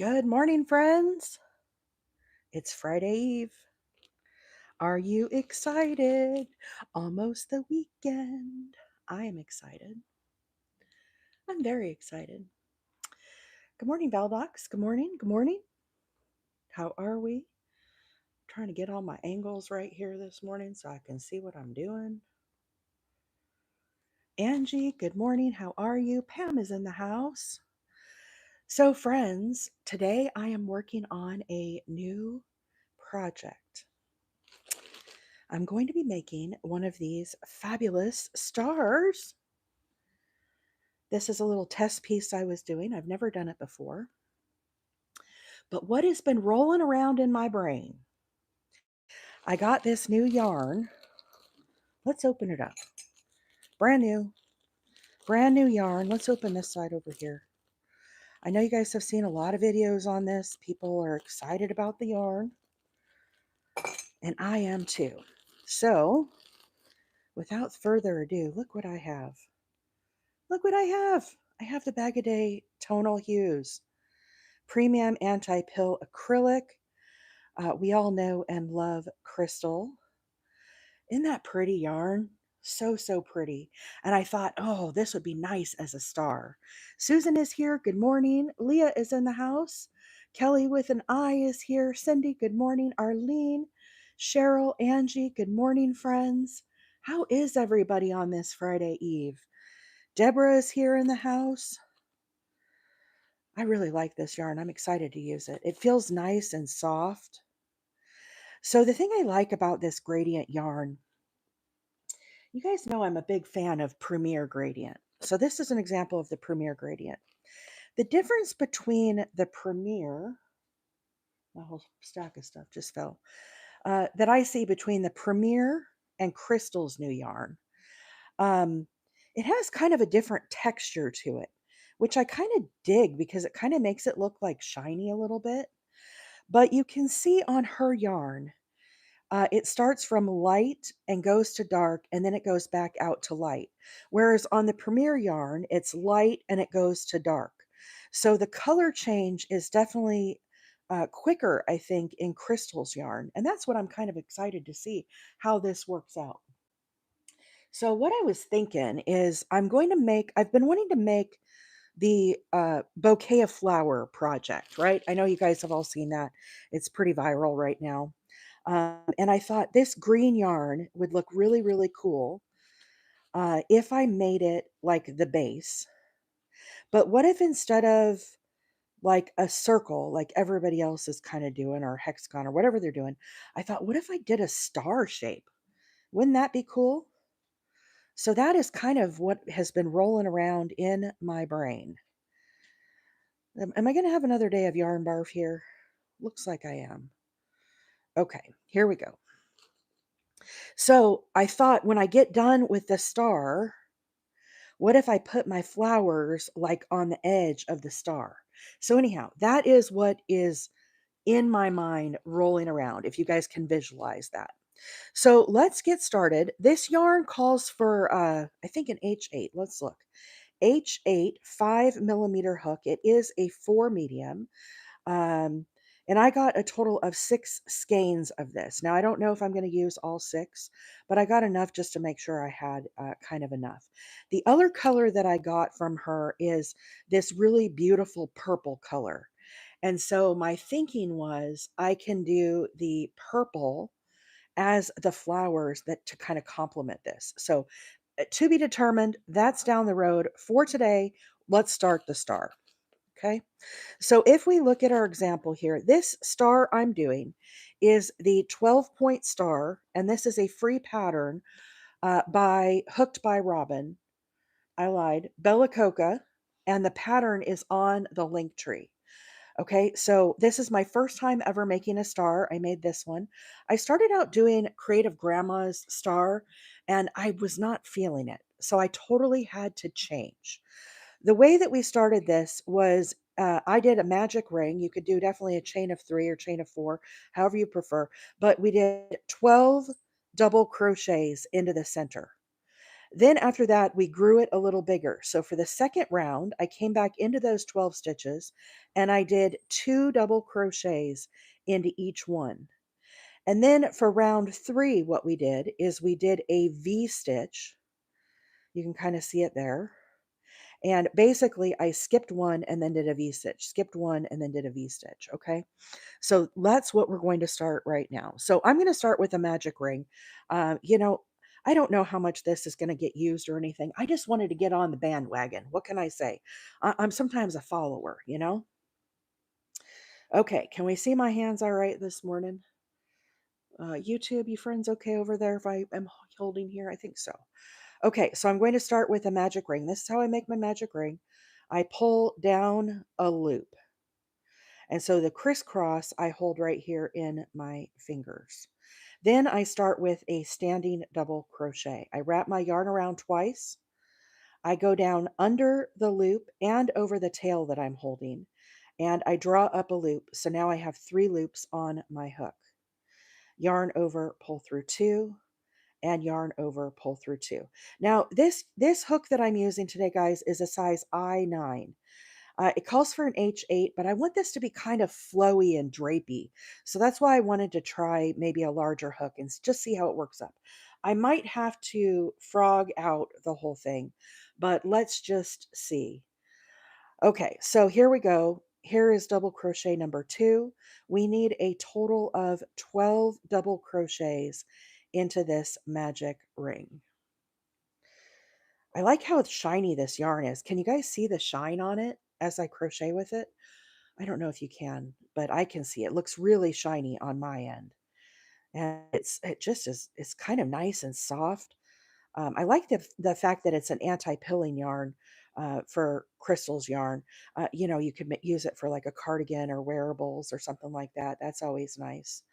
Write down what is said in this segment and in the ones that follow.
Good morning, friends. It's Friday Eve. Are you excited? Almost the weekend. I am excited. I'm very excited. Good morning, Valdox. Good morning. Good morning. How are we? Trying to get all my angles right here this morning so I can see what I'm doing. Angie, good morning. How are you? Pam is in the house. So, friends, today I am working on a new project. I'm going to be making one of these fabulous stars. This is a little test piece I was doing. I've never done it before. But what has been rolling around in my brain? I got this new yarn. Let's open it up. Brand new. Brand new yarn. Let's open this side over here. I know you guys have seen a lot of videos on this. People are excited about the yarn. And I am too. So, without further ado, look what I have. Look what I have. I have the Bag a Day Tonal Hues Premium Anti-Pill Acrylic. We all know and love Crystal. Isn't that pretty yarn? So, so pretty. And I thought, oh, this would be nice as a star. Susan is here. Good morning. Leah is in the house. Kelly with an I is here. Cindy, good morning. Arlene, Cheryl, Angie, good morning, friends. How is everybody on this Friday Eve? Deborah is here in the house. I really like this yarn. I'm excited to use it. It feels nice and soft. So the thing I like about this gradient yarn, you guys know I'm a big fan of Premier gradient. So this is an example of the Premier gradient. The difference between the Premier, my whole stack of stuff just fell, that I see between the Premier and Crystal's new yarn, um, it has kind of a different texture to it, which I kind of dig because it kind of makes it look like shiny a little bit. But you can see on her yarn, it starts from light and goes to dark, and then it goes back out to light. Whereas on the Premier yarn, it's light and it goes to dark. So the color change is definitely quicker, I think, in Crystal's yarn. And that's what I'm kind of excited to see how this works out. So what I was thinking is I've been wanting to make the bouquet of flower project, right? I know you guys have all seen that. It's pretty viral right now. And I thought this green yarn would look really, really cool if I made it like the base. But what if instead of like a circle, like everybody else is kind of doing, or hexagon, or whatever they're doing, I thought, what if I did a star shape? Wouldn't that be cool? So that is kind of what has been rolling around in my brain. Am I going to have another day of yarn barf here? Looks like I am. Okay, here we go. So I thought when I get done with the star, what if I put my flowers like on the edge of the star? So, anyhow, that is what is in my mind rolling around, if you guys can visualize that. So, let's get started. This yarn calls for, I think, an H8. Let's look. H8 5 millimeter hook. It is a 4 medium. Um, and I got a total of 6 skeins of this. Now, I don't know if I'm going to use all 6, but I got enough just to make sure I had kind of enough. The other color that I got from her is this really beautiful purple color. And so my thinking was I can do the purple as the flowers that to kind of complement this. So to be determined, that's down the road. For today, let's start the star. Okay. So if we look at our example here, this star I'm doing is the 12-point star, and this is a free pattern by Hooked by Robin. I lied. Bella Coca, and the pattern is on the link tree. Okay, so this is my first time ever making a star. I made this one. I started out doing Creative Grandma's star, and I was not feeling it. So I totally had to change. The way that we started this was I did a magic ring. You could do definitely a chain of 3 or chain of 4, however you prefer. But we did 12 double crochets into the center. Then after that, we grew it a little bigger. So for the second round, I came back into those 12 stitches and I did 2 double crochets into each one. And then for round 3, what we did is we did a V stitch. You can kind of see it there. And basically, I skipped one and then did a V stitch, skipped one and then did a V stitch. Okay. So that's what we're going to start right now. So I'm going to start with a magic ring. You know, I don't know how much this is going to get used or anything. I just wanted to get on the bandwagon. What can I say? I'm sometimes a follower, you know? Okay. Can we see my hands all right this morning? YouTube, you friends okay over there if I am holding here? I think so. Okay, so I'm going to start with a magic ring. This is how I make my magic ring. I pull down a loop. And so the crisscross I hold right here in my fingers. Then I start with a standing double crochet. I wrap my yarn around twice. I go down under the loop and over the tail that I'm holding. And I draw up a loop. So now I have 3 loops on my hook. Yarn over, pull through 2, and yarn over, pull through 2. Now, this hook that I'm using today, guys, is a size I9. It calls for an H8, but I want this to be kind of flowy and drapey. So that's why I wanted to try maybe a larger hook and just see how it works up. I might have to frog out the whole thing, but let's just see. Okay, so here we go. Here is double crochet number 2. We need a total of 12 double crochets into this magic ring. I like how shiny this yarn is. Can you guys see the shine on it as I crochet with it? I don't know if you can, but I can see it. Looks really shiny on my end. And it just is it's kind of nice and soft. I like the fact that it's an anti-pilling yarn for crystals yarn. You know, you could use it for like a cardigan or wearables or something like that. That's always nice.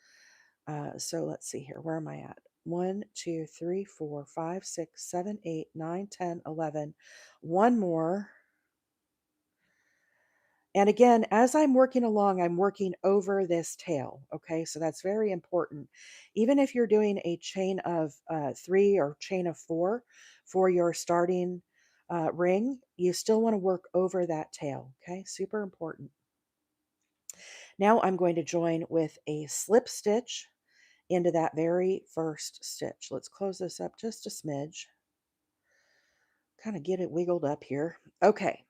So let's see here. Where am I at? 1, 2, 3, 4, 5, 6, 7, 8, 9, 10, 11. One more. And again, as I'm working along, I'm working over this tail. Okay, so that's very important. Even if you're doing a chain of 3 or chain of 4 for your starting ring, you still want to work over that tail. Okay, super important. Now I'm going to join with a slip stitch into that very first stitch. Let's close this up just a smidge. Kind of get it wiggled up here. Okay,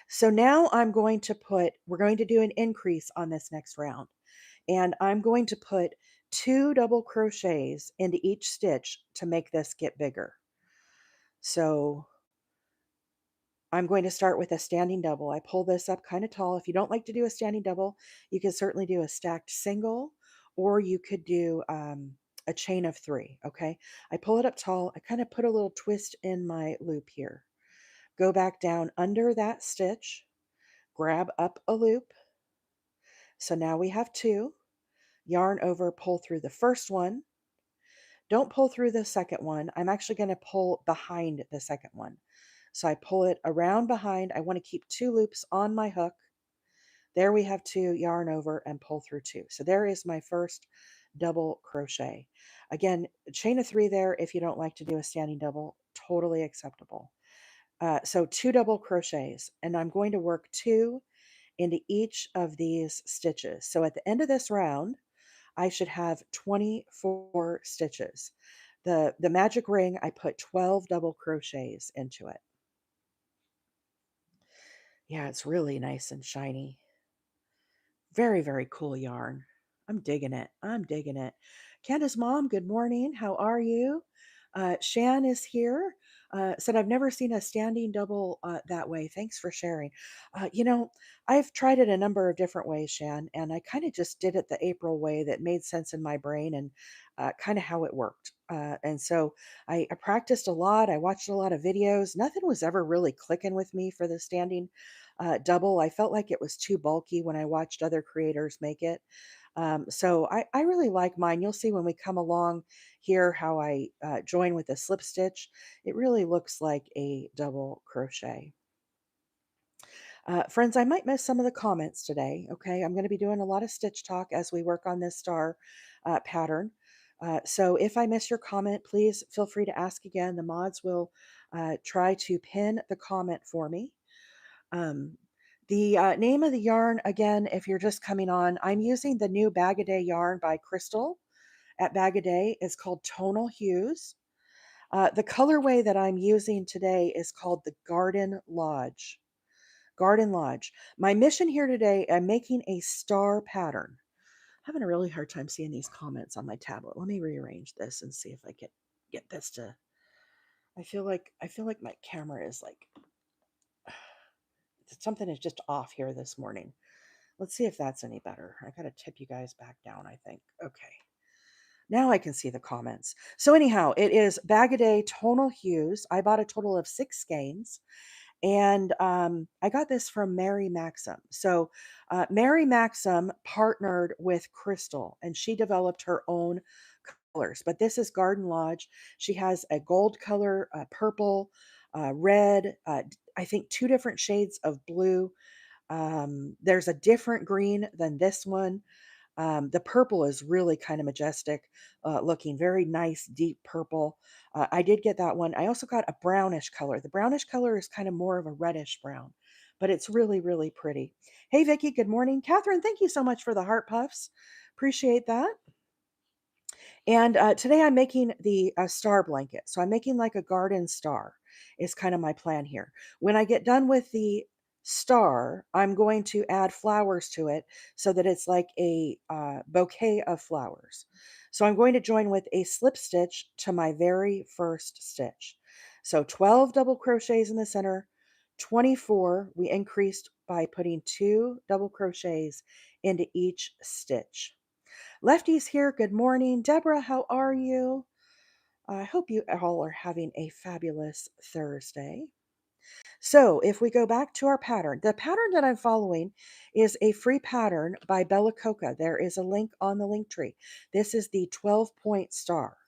so now we're going to do an increase on this next round. And I'm going to put 2 double crochets into each stitch to make this get bigger. So I'm going to start with a standing double. I pull this up kind of tall. If you don't like to do a standing double, you can certainly do a stacked single, or you could do a chain of 3. Okay. I pull it up tall. I kind of put a little twist in my loop here. Go back down under that stitch, grab up a loop. So now we have 2. Yarn over, pull through the first one. Don't pull through the second one. I'm actually going to pull behind the second one. So I pull it around behind. I want to keep 2 loops on my hook. There we have 2, yarn over and pull through 2. So there is my first double crochet. Again, chain of 3 there if you don't like to do a standing double, totally acceptable. So 2 double crochets, and I'm going to work 2 into each of these stitches. So at the end of this round, I should have 24 stitches. The magic ring, I put 12 double crochets into it. Yeah, it's really nice and shiny. Very, very cool yarn. I'm digging it. I'm digging it. Candace mom, good morning. How are you? Shan is here. Said I've never seen a standing double that way. Thanks for sharing. You know, I've tried it a number of different ways, Shan, and I kind of just did it the April way that made sense in my brain and kind of how it worked. And so I practiced a lot. I watched a lot of videos. Nothing was ever really clicking with me for the standing double. I felt like it was too bulky when I watched other creators make it. So I really like mine. You'll see when we come along here how I join with a slip stitch. It really looks like a double crochet. Friends, I might miss some of the comments today. Okay, I'm going to be doing a lot of stitch talk as we work on this star pattern. So if I miss your comment, please feel free to ask again. The mods will try to pin the comment for me. Um, the name of the yarn, again, if you're just coming on, I'm using the new Bag a Day yarn by Crystal at Bag a Day. It's called Tonal Hues. The colorway that I'm using today is called the Garden Lodge. Garden Lodge. My mission here today, I'm making a star pattern. I'm having a really hard time seeing these comments on my tablet. Let me rearrange this and see if I can get this to. I feel like my camera is like something is just off here this morning. Let's see if that's any better. I got to tip you guys back down, I think. Okay. Now I can see the comments. So anyhow, it is Bag a Day Tonal Hues. I bought a total of 6 skeins. And I got this from Mary Maxim. So Mary Maxim partnered with Crystal and she developed her own colors. But this is Garden Lodge. She has a gold color, purple, red, I think 2 different shades of blue. There's a different green than this one. The purple is really kind of majestic looking, very nice, deep purple. I did get that one. I also got a brownish color. The brownish color is kind of more of a reddish brown, but it's really, really pretty. Hey, Vicki, good morning. Catherine, thank you so much for the heart puffs. Appreciate that. And today I'm making the star blanket. So I'm making like a garden star is kind of my plan here. When I get done with the star, I'm going to add flowers to it so that it's like a bouquet of flowers. So I'm going to join with a slip stitch to my very first stitch. So 12 double crochets in the center, 24 we increased by putting 2 double crochets into each stitch. Lefty's here. Good morning. Deborah, how are you? I hope you all are having a fabulous Thursday. So, if we go back to our pattern, the pattern that I'm following is a free pattern by Bella Coca. There is a link on the link tree. This is the 12-point star.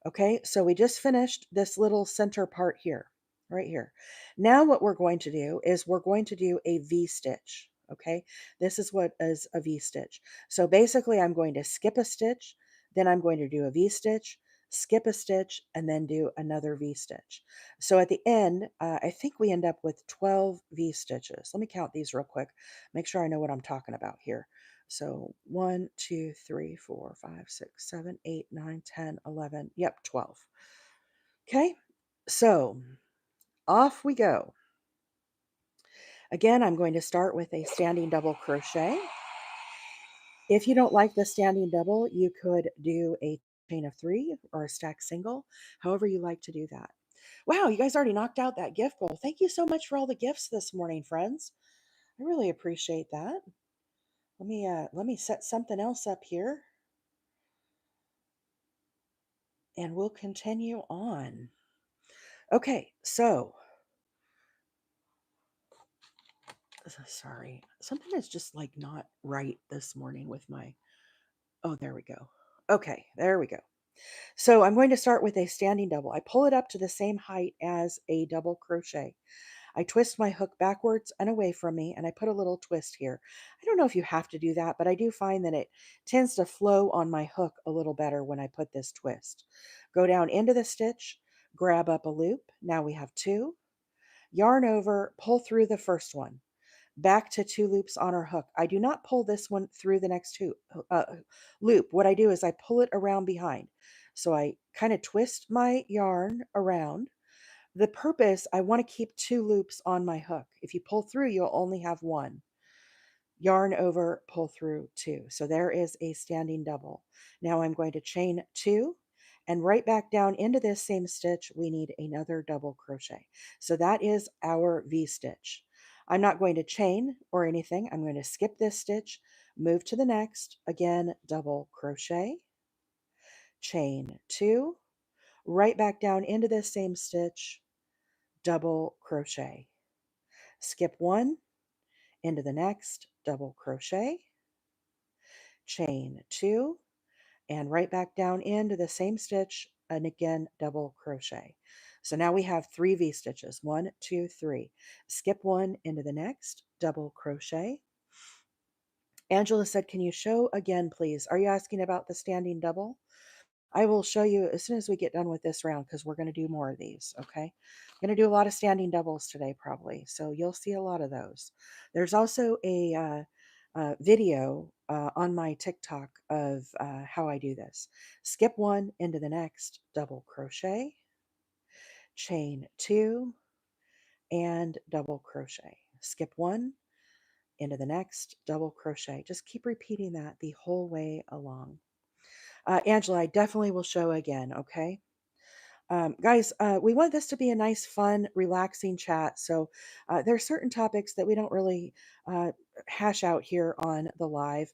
Okay, so we just finished this little center part here, right here. Now what we're going to do is we're going to do a V-stitch. Okay, this is what is a V-stitch. So basically I'm going to skip a stitch, then I'm going to do a V-stitch, skip a stitch, and then do another V-stitch. So at the end, I think we end up with 12 V-stitches. Let me count these real quick, make sure I know what I'm talking about here. So 1, 2, 3, 4, 5, 6, 7, 8, 9, 10, 11. Yep, 12. Okay, so off we go. Again, I'm going to start with a standing double crochet. If you don't like the standing double, you could do a chain of 3 or a stack single, however you like to do that. Wow, you guys already knocked out that gift bowl. Thank you so much for all the gifts this morning, friends. I really appreciate that. Let me set something else up here. And we'll continue on. Okay, so sorry, something is just like not right this morning with my. Oh, there we go. Okay, there we go. So I'm going to start with a standing double. I pull it up to the same height as a double crochet. I twist my hook backwards and away from me, and I put a little twist here. I don't know if you have to do that, but I do find that it tends to flow on my hook a little better when I put this twist. Go down into the stitch, grab up a loop. Now we have 2. Yarn over, pull through the first one. Back to 2 loops on our hook. I do not pull this one through the next loop. What I do is I pull it around behind. So I kind of twist my yarn around. The purpose, I want to keep 2 loops on my hook. If you pull through, you'll only have 1. Yarn over, pull through 2. So there is a standing double. Now I'm going to chain 2 and right back down into this same stitch, we need another double crochet. So that is our V-stitch. I'm not going to chain or anything. I'm going to skip this stitch, move to the next, again, double crochet, chain 2, right back down into this same stitch, double crochet, skip 1, into the next, double crochet, chain 2, and right back down into the same stitch, and again double crochet. So now we have 3 V-stitches, 1, 2, 3. Skip 1 into the next, double crochet. Angela said, can you show again, please? Are you asking about the standing double? I will show you as soon as we get done with this round because we're going to do more of these. Okay. I'm going to do a lot of standing doubles today, probably. So you'll see a lot of those. There's also a video on my TikTok of how I do this. Skip one into the next, double crochet, chain two, and double crochet. Skip one into the next, double crochet. Just keep repeating that the whole way along. Angela, I definitely will show again, okay? Guys, we want this to be a nice, fun, relaxing chat. So there are certain topics that we don't really uh, hash out here on the live.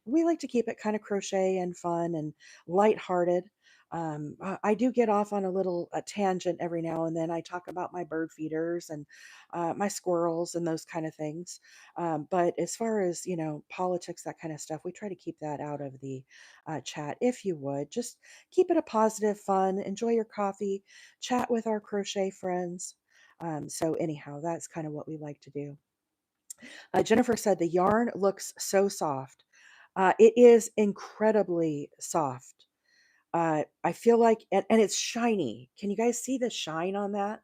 We like to keep it kind of crochet and fun and lighthearted. I do get off on a little tangent every now and then. I talk about my bird feeders and my squirrels and those kind of things. But as far as, politics, that kind of stuff, we try to keep that out of the chat, if you would. Just keep it a positive, fun, enjoy your coffee, chat with our crochet friends. So, anyhow, that's kind of what we like to do. Jennifer said the yarn looks so soft. It is incredibly soft. I feel like, and it's shiny. Can you guys see the shine on that?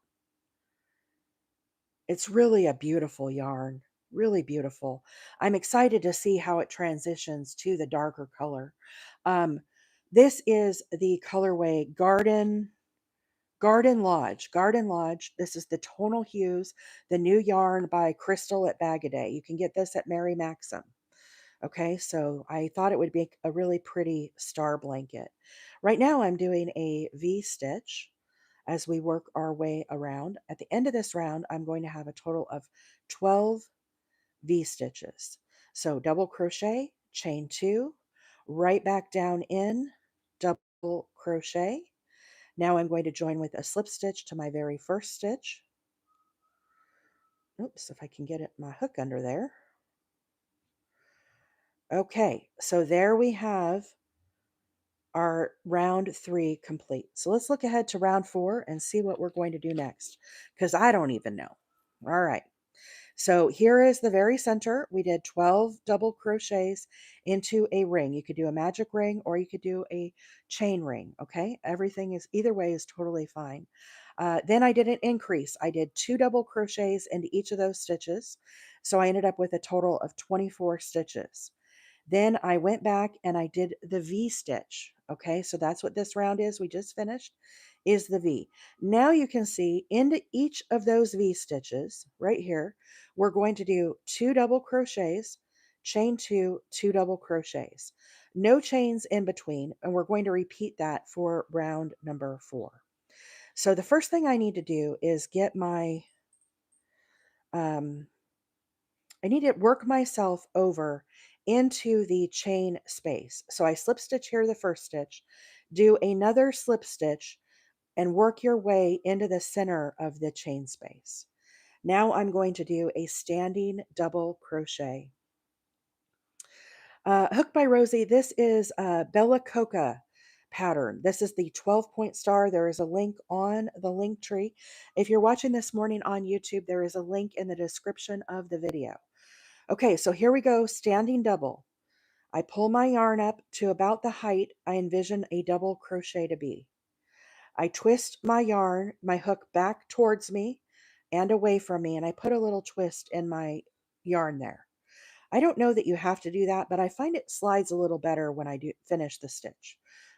It's really a beautiful yarn, really beautiful. I'm excited to see how it transitions to the darker color. Um, this is the colorway Garden Lodge. This is the Tonal Hues, the new yarn by Crystal at Bag a Day. You can get this at Mary Maxim. Okay, so I thought it would be a really pretty star blanket. Right now I'm doing a V stitch as we work our way around. At the end of this round, I'm going to have a total of 12 V stitches. So double crochet, chain two, right back down in, double crochet. Now I'm going to join with a slip stitch to my very first stitch. Oops, if I can get it, my hook under there. Okay, so there we have our round three complete. So let's look ahead to round four and see what we're going to do next, because I don't even know. All right. So here is the very center. We did 12 double crochets into a ring. You could do a magic ring or you could do a chain ring. Okay. Everything is either way is totally fine. Then I did an increase. I did 2 double crochets into each of those stitches. So I ended up with a total of 24 stitches. Then I went back and I did the V stitch. Okay, so that's what this round is. We just finished is the V. Now you can see into each of those V stitches right here, we're going to do 2 double crochets, chain two, 2 double crochets. No chains in between, and we're going to repeat that for round number 4. So the first thing I need to do is get my um, I need to work myself over into the chain space. So I slip stitch here the first stitch, do another slip stitch, and work your way into the center of the chain space. Now I'm going to do a standing double crochet. Hook by Rosie, this is a Bella Coca pattern. This is the 12-point star. There is a link on the link tree. If you're watching this morning on YouTube, there is a link in the description of the video. Okay, so here we go, standing double. I pull my yarn up to about the height I envision a double crochet to be. I twist my yarn, my hook back towards me and away from me, and I put a little twist in my yarn there. I don't know that you have to do that, but I find it slides a little better when I do finish the stitch.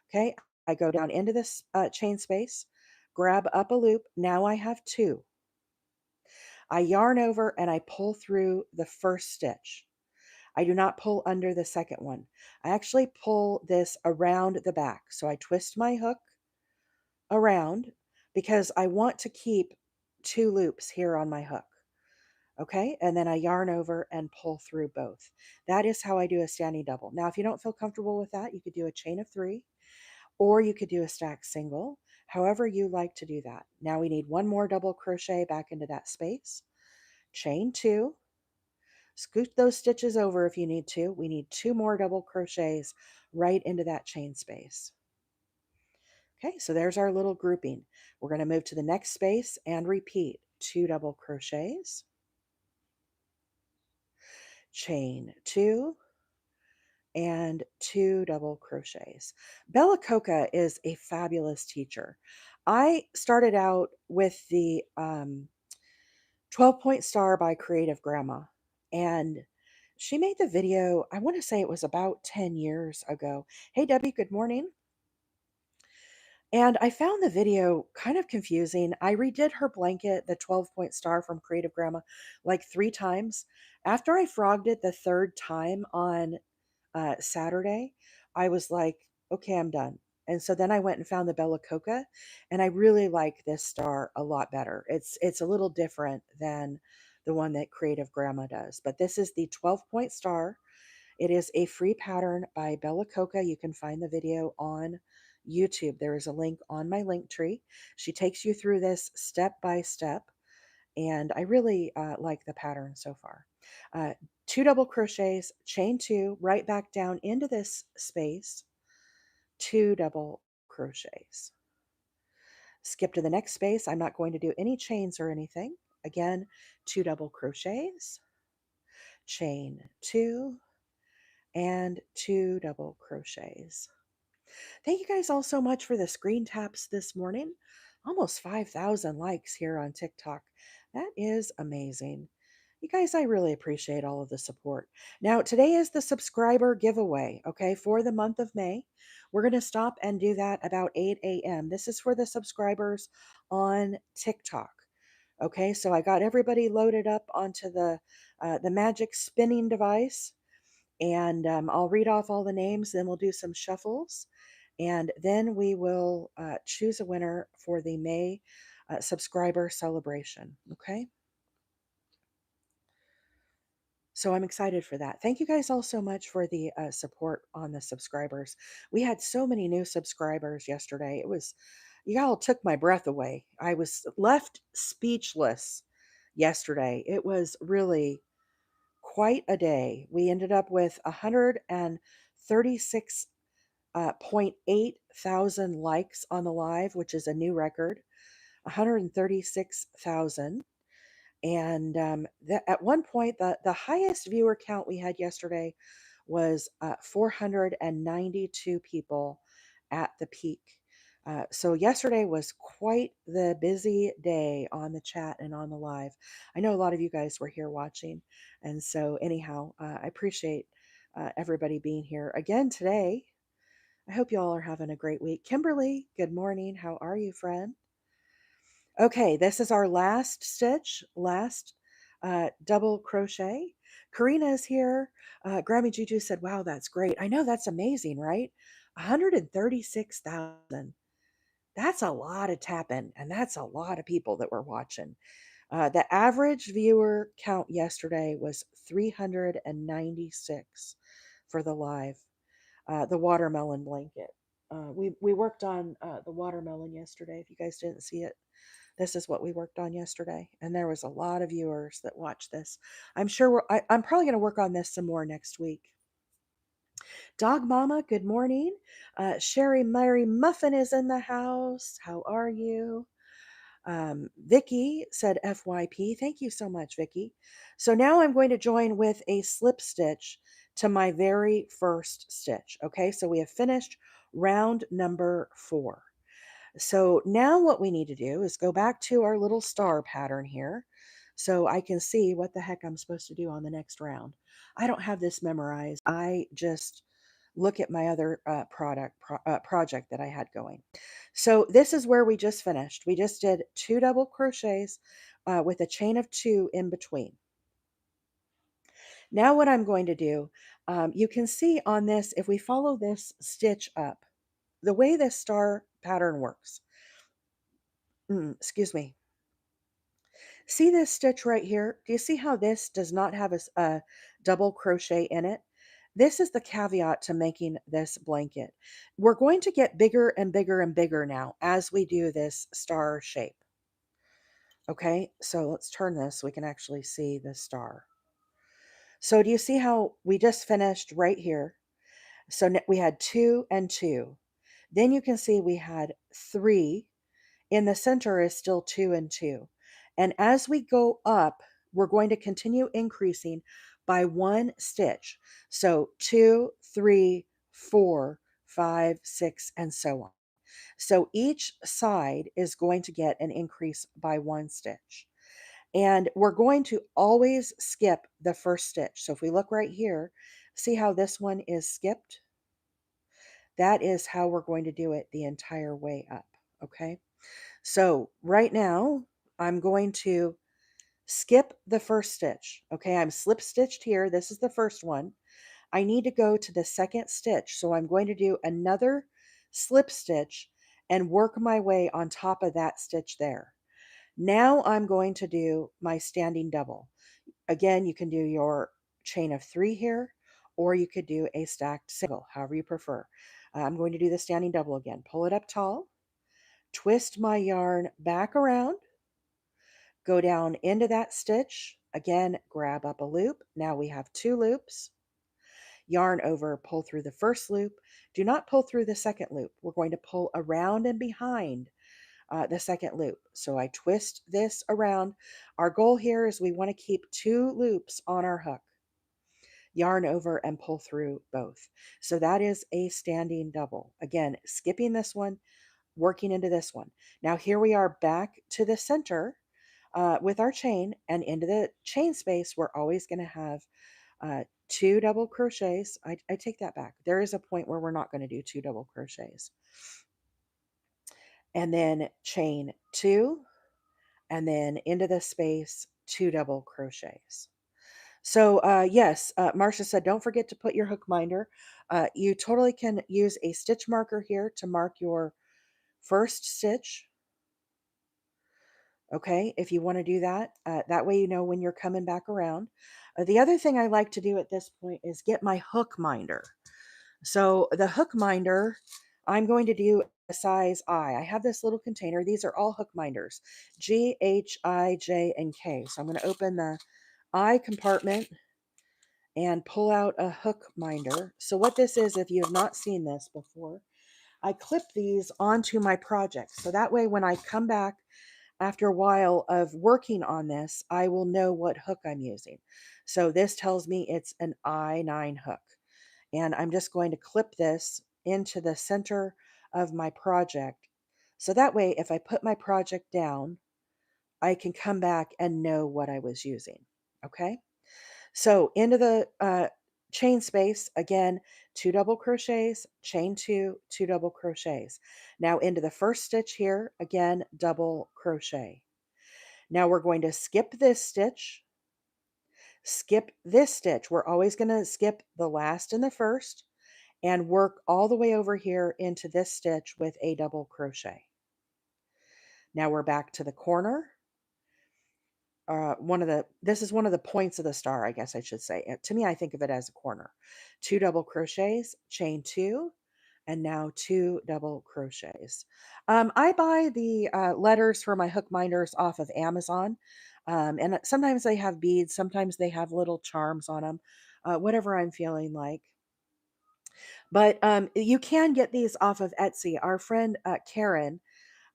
Okay, I go down into this chain space, grab up a loop. Now I have 2. I yarn over and I pull through the first stitch. I do not pull under the second one. I actually pull this around the back. So I twist my hook around because I want to keep 2 loops here on my hook. Okay, and then I yarn over and pull through both. That is how I do a standing double. Now, if you don't feel comfortable with that, you could do a chain of 3 or you could do a stack single, however you like to do that. Now we need 1 more double crochet back into that space, chain 2, scoot those stitches over if you need to. We need 2 more double crochets right into that chain space. Okay, so there's our little grouping. We're going to move to the next space and repeat 2 double crochets, chain 2, and 2 double crochets. Bella Coca is a fabulous teacher. I started out with the 12-point star by Creative Grandma, and she made the video, I want to say it was about 10 years ago. Hey Debbie, good morning. And I found the video kind of confusing. I redid her blanket, the 12-point star from Creative Grandma, like 3 times. After I frogged it the third time on Saturday, I was like, okay, I'm done. And so then I went and found the Bella Coca, and I really like this star a lot better. It's a little different than the one that Creative Grandma does, but this is the 12-point star. It is a free pattern by Bella Coca. You can find the video on YouTube. There is a link on my link tree. She takes you through this step by step, and I really like the pattern so far. Uh, 2 double crochets, chain 2, right back down into this space, 2 double crochets. Skip to the next space. I'm not going to do any chains or anything. Again, 2 double crochets, chain 2, and 2 double crochets. Thank you guys all so much for the screen taps this morning. Almost 5,000 likes here on TikTok. That is amazing. You guys, I really appreciate all of the support. Now, today is the subscriber giveaway, okay, for the month of May. We're going to stop and do that about 8 a.m. This is for the subscribers on TikTok. Okay, so I got everybody loaded up onto the magic spinning device, and I'll read off all the names, then we'll do some shuffles, and then we will choose a winner for the May subscriber celebration. Okay. So I'm excited for that. Thank you guys all so much for the support on the subscribers. We had so many new subscribers yesterday. Y'all took my breath away. I was left speechless yesterday. It was really quite a day. We ended up with 136 .8 thousand likes on the live, which is a new record. 136,000. And at one point, the highest viewer count we had yesterday was 492 people at the peak. So yesterday was quite the busy day on the chat and on the live. I know a lot of you guys were here watching. And so anyhow, I appreciate everybody being here again today. I hope you all are having a great week. Kimberly, good morning. How are you, friend? Okay, this is our last stitch, last double crochet. Karina is here. Grammy Juju said, wow, that's great. I know, that's amazing, right? 136,000. That's a lot of tapping, and that's a lot of people that were watching. The average viewer count yesterday was 396 for the live. The watermelon blanket. We worked on the watermelon yesterday. If you guys didn't see it, this is what we worked on yesterday, and there was a lot of viewers that watched this. I'm sure I'm probably going to work on this some more next week. Dog Mama, good morning. Sherry Mary Muffin is in the house. How are you? Vicky said FYP. Thank you so much, Vicky. So now I'm going to join with a slip stitch to my very first stitch. Okay, so we have finished round number 4. So now what we need to do is go back to our little star pattern here so I can see what the heck I'm supposed to do on the next round. I don't have this memorized. I just look at my other project that I had going. So this is where we just finished. We just did 2 double crochets with a chain of 2 in between. Now what I'm going to do, you can see on this, if we follow this stitch up, the way this star pattern works, excuse me. See this stitch right here? Do you see how this does not have a double crochet in it? This is the caveat to making this blanket. We're going to get bigger and bigger and bigger now as we do this star shape. Okay, so let's turn this so we can actually see the star. So do you see how we just finished right here? So we had 2 and 2. Then you can see we had 3. In the center is still 2 and 2. And as we go up, we're going to continue increasing by 1 stitch. So 2, 3, 4, 5, 6, and so on. So each side is going to get an increase by 1 stitch. And we're going to always skip the first stitch. So if we look right here, see how this one is skipped? That is how we're going to do it the entire way up, okay? So right now, I'm going to skip the first stitch, okay? I'm slip stitched here. This is the first one. I need to go to the second stitch. So I'm going to do another slip stitch and work my way on top of that stitch there. Now I'm going to do my standing double. Again, you can do your chain of 3 here, or you could do a stacked single, however you prefer. I'm going to do the standing double again. Pull it up tall, twist my yarn back around, go down into that stitch. Again, grab up a loop. Now we have 2 loops. Yarn over, pull through the first loop. Do not pull through the second loop. We're going to pull around and behind the second loop. So I twist this around. Our goal here is we want to keep 2 loops on our hook. Yarn over and pull through both. So that is a standing double. Again, skipping this one, working into this one. Now here we are back to the center with our chain, and into the chain space, we're always going to have 2 double crochets. I take that back. There is a point where we're not going to do 2 double crochets. And then chain 2, and then into the space, 2 double crochets. So yes, Marcia said, don't forget to put your hook minder. You totally can use a stitch marker here to mark your first stitch. Okay, if you want to do that, that way you know when you're coming back around. The other thing I like to do at this point is get my hook minder. So the hook minder, I'm going to do a size I. I have this little container. These are all hook minders, G, H, I, J, and K. So I'm going to open the I compartment and pull out a hook minder. So what this is, if you have not seen this before, I clip these onto my project. So that way when I come back after a while of working on this, I will know what hook I'm using. So this tells me it's an I9 hook. And I'm just going to clip this into the center of my project. So that way, if I put my project down, I can come back and know what I was using. Okay. So into the chain space, again, 2 double crochets, chain 2, 2 double crochets. Now into the first stitch here, again, double crochet. Now we're going to skip this stitch, skip this stitch. We're always going to skip the last and the first and work all the way over here into this stitch with a double crochet. Now we're back to the corner. This is one of the points of the star, I guess I should say. To me, I think of it as a corner. 2 double crochets, chain 2, and now 2 double crochets. I buy the letters for my hook minders off of Amazon, and sometimes they have beads, sometimes they have little charms on them, whatever I'm feeling like. But you can get these off of Etsy. Our friend Karen,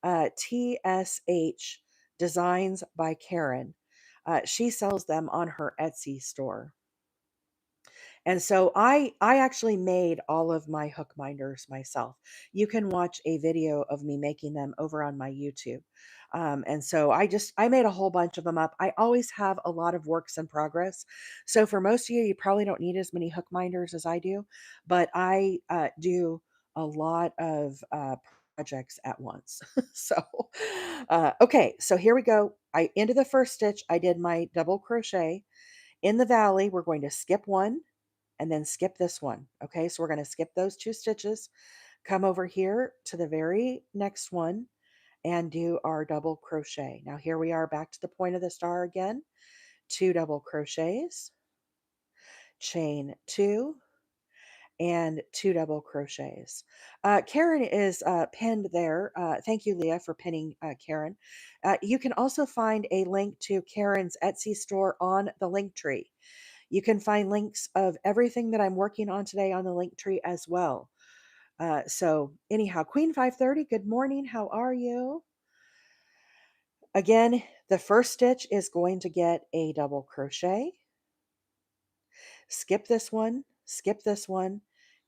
TSH Designs by Karen, she sells them on her Etsy store. And so I actually made all of my hook minders myself. You can watch a video of me making them over on my YouTube. And so I made a whole bunch of them up. I always have a lot of works in progress. So for most of you, you probably don't need as many hook minders as I do, but I do a lot of projects at once. So okay, so here we go. I into the first stitch, I did my double crochet. In the valley, we're going to skip one and then skip this one. Okay, so we're going to skip those 2 stitches, come over here to the very next one and do our double crochet. Now here we are back to the point of the star again, 2 double crochets, chain 2, and 2 double crochets. Karen is pinned there. Thank you, Leah, for pinning Karen. You can also find a link to Karen's Etsy store on the link tree. You can find links of everything that I'm working on today on the link tree as well. So anyhow, Queen 530, good morning. How are you? Again, the first stitch is going to get a double crochet. Skip this one,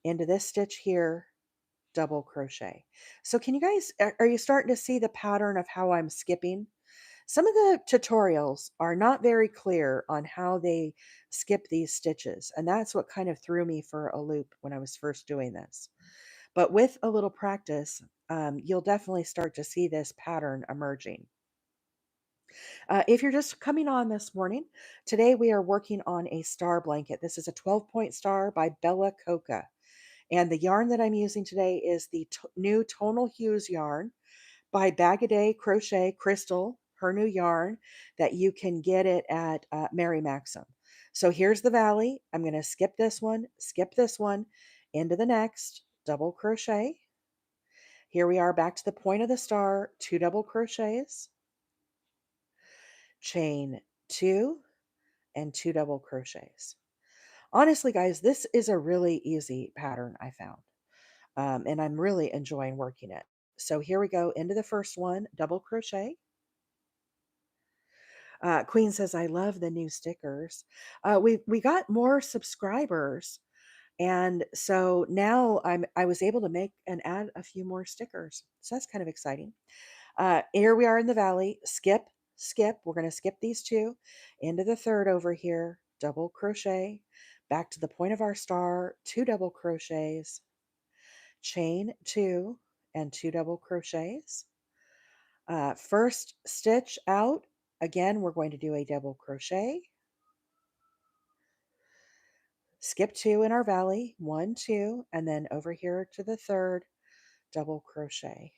into this stitch here, double crochet. So can you guys, are you starting to see the pattern of how I'm skipping? Some of the tutorials are not very clear on how they skip these stitches, and that's what kind of threw me for a loop when I was first doing this. But with a little practice, you'll definitely start to see this pattern emerging. If you're just coming on this morning, today we are working on a star blanket. This is a 12-point star by Bella Coca. And the yarn that I'm using today is the new Tonal Hues yarn by Bag a Day Crochet Crystal, her new yarn that you can get it at Mary Maxim. So here's the valley. I'm going to skip this one, into the next, double crochet. Here we are back to the point of the star, 2 double crochets, chain 2, and 2 double crochets. Honestly, guys, this is a really easy pattern I found, and I'm really enjoying working it. So here we go into the first one, double crochet. Queen says, "I love the new stickers." We got more subscribers, and so now I was able to make and add a few more stickers. So that's kind of exciting. Here we are in the valley. Skip, skip. We're going to skip these 2 into the third over here. Double crochet. Back to the point of our star. 2 double crochets. Chain 2 and 2 double crochets. First stitch out. Again, we're going to do a double crochet. Skip 2 in our valley. 1, 2, and then over here to the third, double crochet.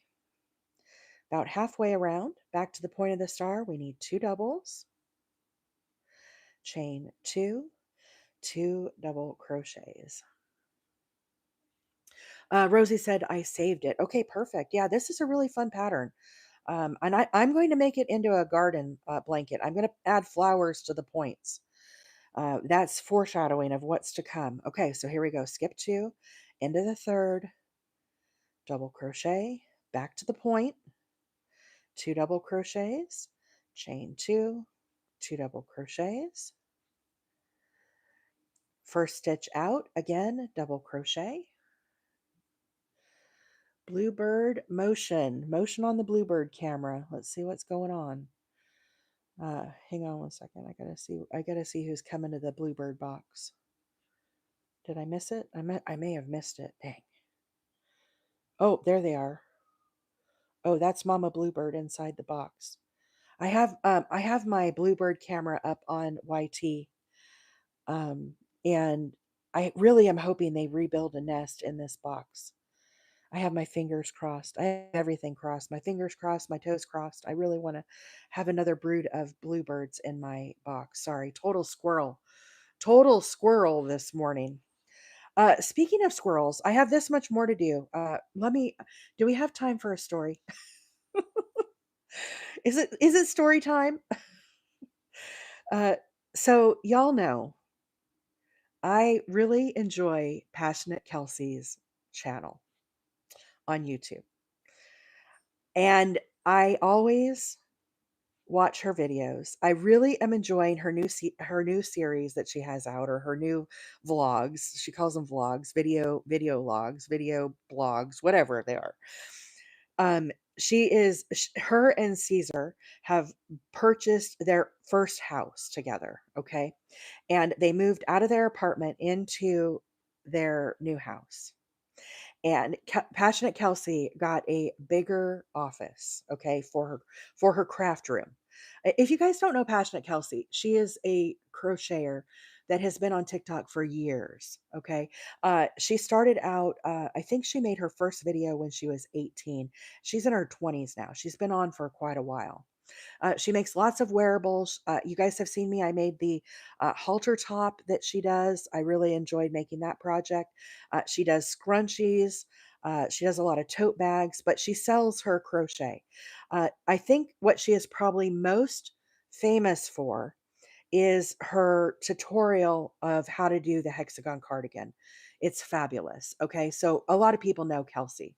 About halfway around, back to the point of the star, we need 2 doubles, chain 2, 2 double crochets. Rosie said, "I saved it." Okay, perfect. Yeah, this is a really fun pattern. And I'm going to make it into a garden blanket. I'm going to add flowers to the points. That's foreshadowing of what's to come. Okay, so here we go. Skip 2, into the third, double crochet, back to the point, 2 double crochets, chain 2, 2 double crochets. First stitch out, again, double crochet. Bluebird motion on the Bluebird camera. Let's see what's going on. Hang on one second. I gotta see who's coming to the Bluebird box. Did I miss it? I may have missed it. Dang. Oh, there they are. Oh, that's Mama Bluebird inside the box. I have my Bluebird camera up on YT. Um, and I really am hoping they rebuild a nest in this box. I have my fingers crossed. I have everything crossed. My fingers crossed, my toes crossed. I really want to have another brood of bluebirds in my box. Sorry, total squirrel. Total squirrel this morning. Speaking of squirrels, I have this much more to do. Do we have time for a story? Is it story time? Uh, so y'all know I really enjoy Passionate Kelsey's channel on YouTube. And I always watch her videos. I really am enjoying her new series that she has out, or her new vlogs. She calls them vlogs, video logs, video blogs, whatever they are. Her and Caesar have purchased their first house together, okay? And they moved out of their apartment into their new house. And Passionate Kelsey got a bigger office, okay, for her craft room. If you guys don't know Passionate Kelsey, she is a crocheter that has been on TikTok for years. Okay, she started out. I think she made her first video when she was 18. She's in her 20s now. She's been on for quite a while. She makes lots of wearables. You guys have seen me. I made the halter top that she does. I really enjoyed making that project. She does scrunchies. She does a lot of tote bags, but she sells her crochet. I think what she is probably most famous for is her tutorial of how to do the hexagon cardigan. It's fabulous. Okay, so a lot of people know Kelsey.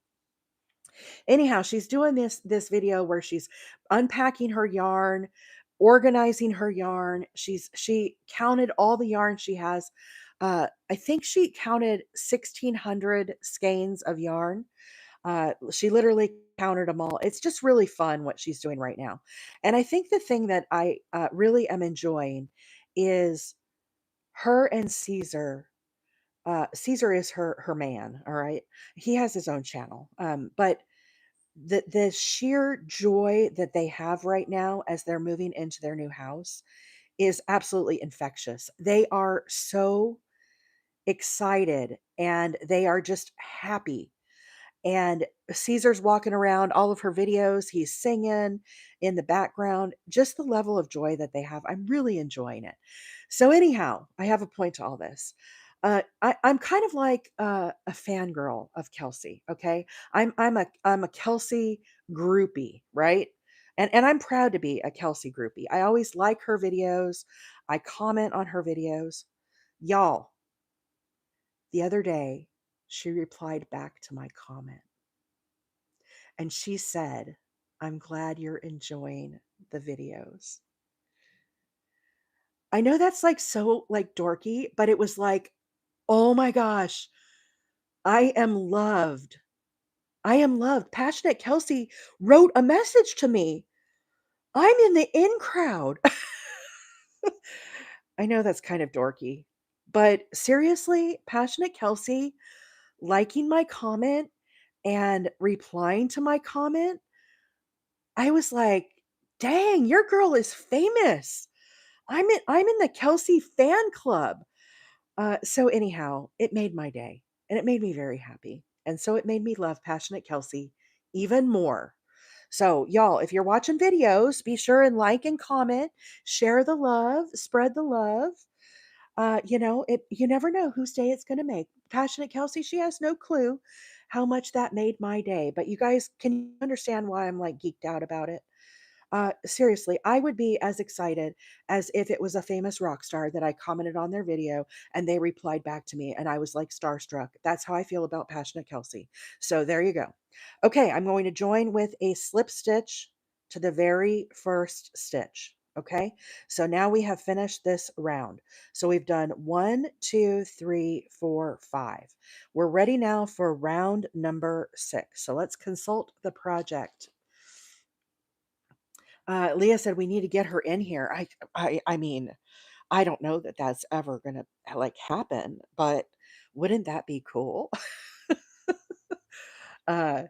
Anyhow, she's doing this video where she's unpacking her yarn, organizing her yarn. She counted all the yarn she has. I think she counted 1,600 skeins of yarn. She literally counted them all. It's just really fun what she's doing right now. And I think the thing that I really am enjoying is her and Caesar. Caesar is her man, all right? He has his own channel. But the sheer joy that they have right now as they're moving into their new house is absolutely infectious. They are so excited and they are just happy, and Caesar's walking around all of her videos. He's singing in the background. Just the level of joy that they have. I'm really enjoying it. So, anyhow, I have a point to all this. I'm kind of like a fangirl of Kelsey. Okay, I'm a Kelsey groupie, right? And I'm proud to be a Kelsey groupie. I always like her videos. I comment on her videos. Y'all, the other day, she replied back to my comment. And she said, "I'm glad you're enjoying the videos." I know that's like so like dorky, but it was like, "Oh my gosh, I am loved. I am loved." Passionate Kelsey wrote a message to me. I'm in the in crowd. I know that's kind of dorky, but seriously, Passionate Kelsey liking my comment and replying to my comment, I was like, "Dang, your girl is famous. I'm in the Kelsey fan club." So anyhow, it made my day and it made me very happy. And so it made me love Passionate Kelsey even more. So y'all, if you're watching videos, be sure and like and comment, share the love, spread the love. You never know whose day it's going to make. Passionate Kelsey, she has no clue how much that made my day. But you guys can understand why I'm like geeked out about it. Seriously, I would be as excited as if it was a famous rock star that I commented on their video and they replied back to me and I was like starstruck. That's how I feel about Passionate Kelsey. So there you go. Okay, I'm going to join with a slip stitch to the very first stitch. Okay, so now we have finished this round. So we've done 1, 2, 3, 4, 5. We're ready now for round number 6. So let's consult the project. Leah said we need to get her in here. I mean, I don't know that that's ever gonna like happen, but wouldn't that be cool? uh,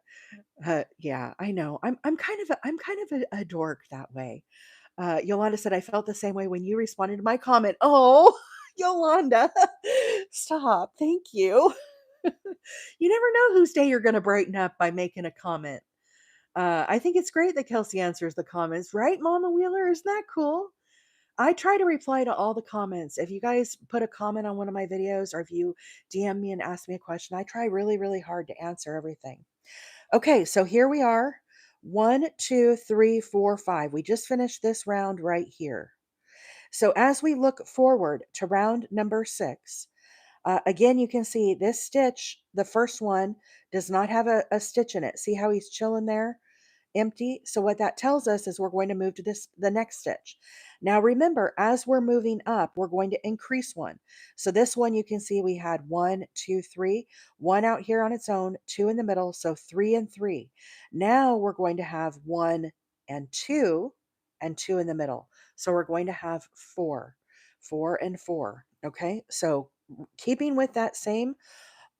yeah, I know. I'm kind of a dork that way. Yolanda said I felt the same way when you responded to my comment. Oh, Yolanda, stop. Thank you. You never know whose day you're gonna brighten up by making a comment. I think it's great that Kelsey answers the comments, right, Mama Wheeler? Isn't that cool? I try to reply to all the comments. If you guys put a comment on one of my videos or if you DM me and ask me a question, I try really, really hard to answer everything. Okay, so here we are. 1, 2, 3, 4, 5. We just finished this round right here. So as we look forward to round number 6, again, you can see this stitch, the first one, does not have a stitch in it. See how he's chilling there? Empty. So what that tells us is we're going to move to the next stitch. Now remember, as we're moving up, we're going to increase one. So this one you can see we had 1, 2, 3, one out here on its own, 2 in the middle, so 3 and 3. Now we're going to have 1 and 2 and 2 in the middle. So we're going to have 4, 4 and 4. Okay, so keeping with that same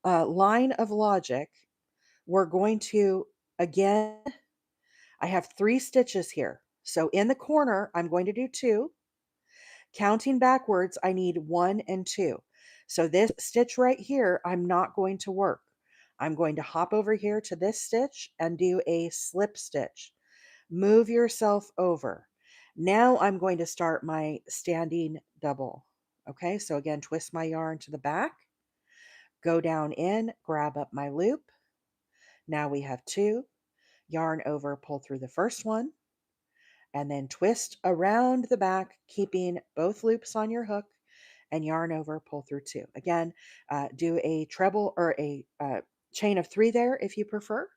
line of logic, we're going to again, I have 3 stitches here. So in the corner, I'm going to do 2. Counting backwards, I need 1 and 2. So this stitch right here, I'm not going to work. I'm going to hop over here to this stitch and do a slip stitch. Move yourself over. Now I'm going to start my standing double. Okay, so again, twist my yarn to the back, go down in, grab up my loop. Now we have 2. Yarn over, pull through the first one, and then twist around the back, keeping both loops on your hook, and yarn over, pull through 2. Again, do a treble or a chain of 3 there if you prefer,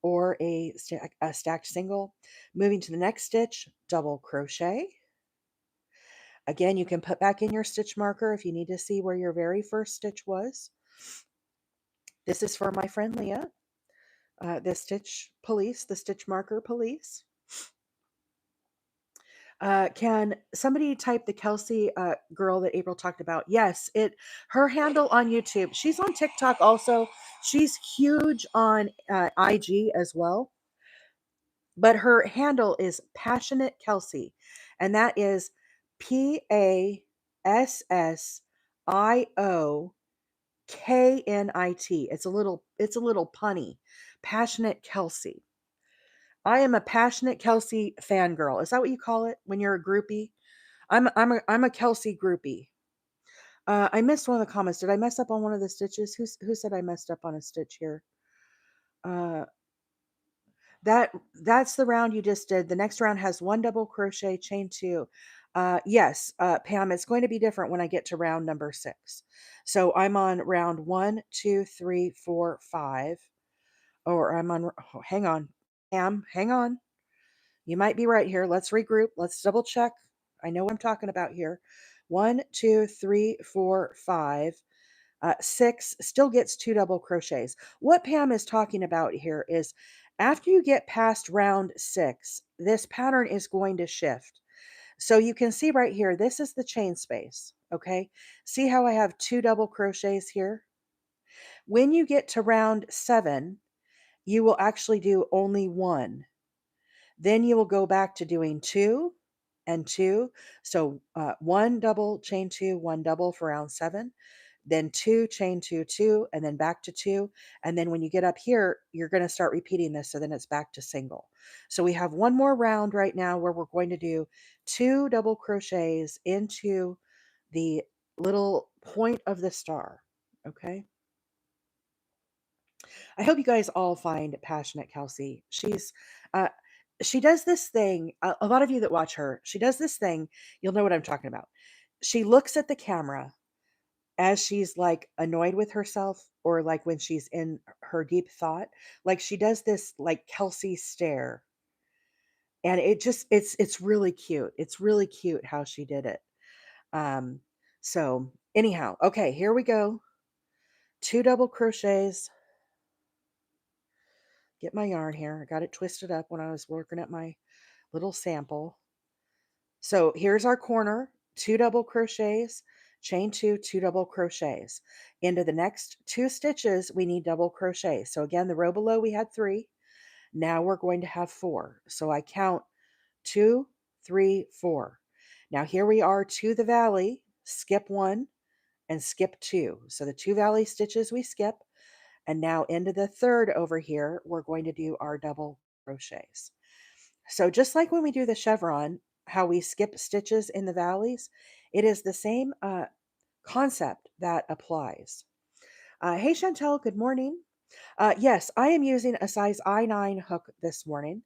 or a stacked single. Moving to the next stitch, double crochet. Again, you can put back in your stitch marker if you need to see where your very first stitch was. This is for my friend Leah, the stitch police, the stitch marker police. Can somebody type the Kelsey girl that April talked about? Yes, her handle on YouTube. She's on TikTok also. She's huge on IG as well. But her handle is Passionate Kelsey, and that is PASSIOKNIT. It's a little punny. Passionate Kelsey. I am a passionate Kelsey fangirl. Is that what you call it when you're a groupie? I'm a Kelsey groupie. I missed one of the comments. Did I mess up on one of the stitches? Who said I messed up on a stitch here? Uh, that's the round you just did. The next round has 1 double crochet, chain 2. Yes, Pam, it's going to be different when I get to round number 6. So I'm on round 1, 2, 3, 4, 5. Or I'm on. Oh, hang on, Pam. Hang on. You might be right here. Let's regroup. Let's double check. I know what I'm talking about here. 1, 2, 3, 4, 5. 6 still gets 2 double crochets. What Pam is talking about here is after you get past round 6, this pattern is going to shift. So you can see right here, this is the chain space. Okay. See how I have 2 double crochets here? When you get to round 7, you will actually do only 1. Then you will go back to doing 2 and 2. So 1 double, chain 2, 1 double for round 7. Then 2, chain 2, 2, and then back to 2. And then when you get up here, you're going to start repeating this. So then it's back to single. So we have one more round right now where we're going to do 2 double crochets into the little point of the star. Okay. I hope you guys all find Passionate Kelsey. Uh, she does this thing. A lot of you that watch her, she does this thing. You'll know what I'm talking about. She looks at the camera as she's like annoyed with herself, or like when she's in her deep thought. Like she does this like Kelsey stare, and it's really cute. It's really cute how she did it. Um, so anyhow, okay, here we go. 2 double crochets. Get my yarn here. I got it twisted up when I was working at my little sample. So here's our corner, 2 double crochets, chain 2, 2 double crochets. Into the next 2 stitches, we need double crochet. So again, the row below we had 3. Now we're going to have 4. So I count 2, 3, 4. Now here we are to the valley, skip 1 and skip 2. So the 2 valley stitches we skip. And now into the third over here, we're going to do our double crochets. So just like when we do the chevron, how we skip stitches in the valleys, it is the same concept that applies. Hey Chantel, good morning. Yes, I am using a size I9 hook this morning.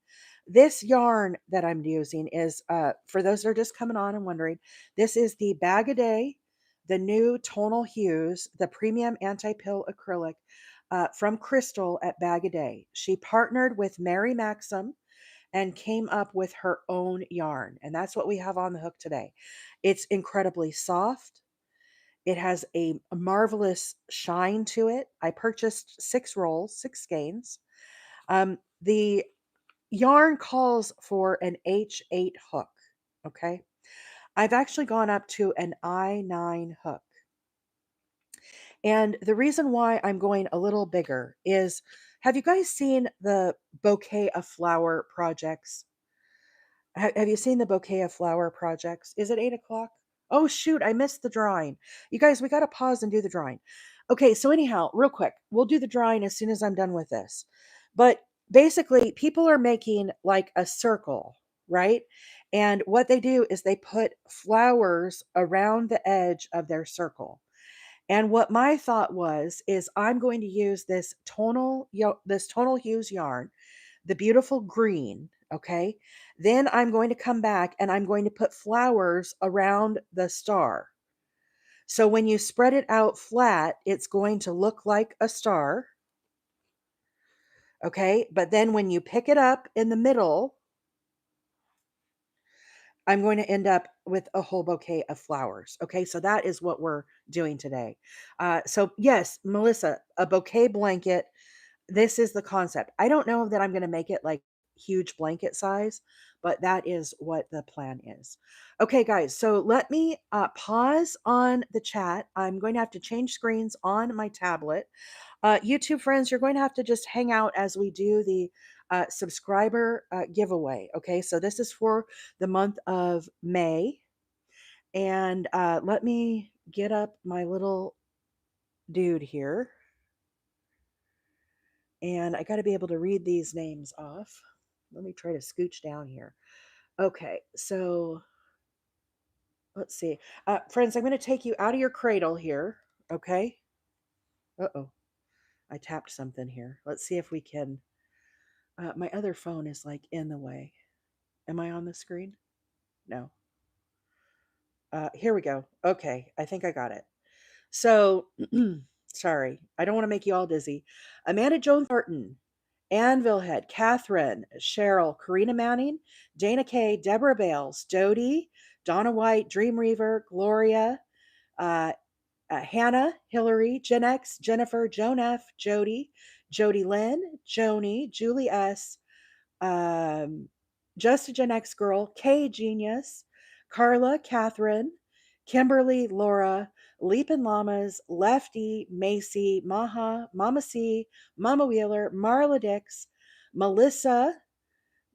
This yarn that I'm using is, for those that are just coming on and wondering, this is the Bag a Day, the new Tonal Hues, the premium anti-pill acrylic from Crystal at Bag a Day. She partnered with Mary Maxim and came up with her own yarn. And that's what we have on the hook today. It's incredibly soft. It has a marvelous shine to it. I purchased 6 rolls, 6 skeins. The yarn calls for an H8 hook. Okay. I've actually gone up to an I9 hook. And the reason why I'm going a little bigger is, have you guys seen the bouquet of flower projects? Have you seen the bouquet of flower projects? Is it 8 o'clock? Oh, shoot, I missed the drawing. You guys, we got to pause and do the drawing. Okay, so anyhow, real quick, we'll do the drawing as soon as I'm done with this. But basically, people are making like a circle, right? And what they do is they put flowers around the edge of their circle. And what my thought was is I'm going to use this tonal hues yarn, the beautiful green, okay? Then I'm going to come back and I'm going to put flowers around the star. So when you spread it out flat, it's going to look like a star. Okay? But then when you pick it up in the middle, I'm going to end up with a whole bouquet of flowers. Okay, so that is what we're doing today. So yes, Melissa, a bouquet blanket, this is the concept. I don't know that I'm going to make it like huge blanket size, but that is what the plan is. Okay, guys, so let me pause on the chat. I'm going to have to change screens on my tablet. YouTube friends, you're going to have to just hang out as we do the subscriber giveaway. Okay, so this is for the month of May. And let me get up my little dude here. And I got to be able to read these names off. Let me try to scooch down here. Okay, so let's see. Friends, I'm going to take you out of your cradle here. Okay. Uh-oh. I tapped something here. Let's see if we can. My other phone is like in the way. Am I on the screen? No. Here we go. Okay, I think I got it. So, sorry, I don't want to make you all dizzy. Amanda Joan Thornton, Ann Vilhead, Catherine, Cheryl, Karina Manning, Dana Kay, Deborah Bales, Jody, Donna White, Dream Reaver, Gloria, uh, Hannah, Hillary, Jen X, Jennifer, Joan F, Jody, Jody Lynn, Joni, Julie S, um, Just a Gen X Girl, Kay Genius, Carla, Catherine, Kimberly, Laura, Leapin' Llamas, Lefty, Macy, Maha, Mama C, Mama Wheeler, Marla Dix, Melissa,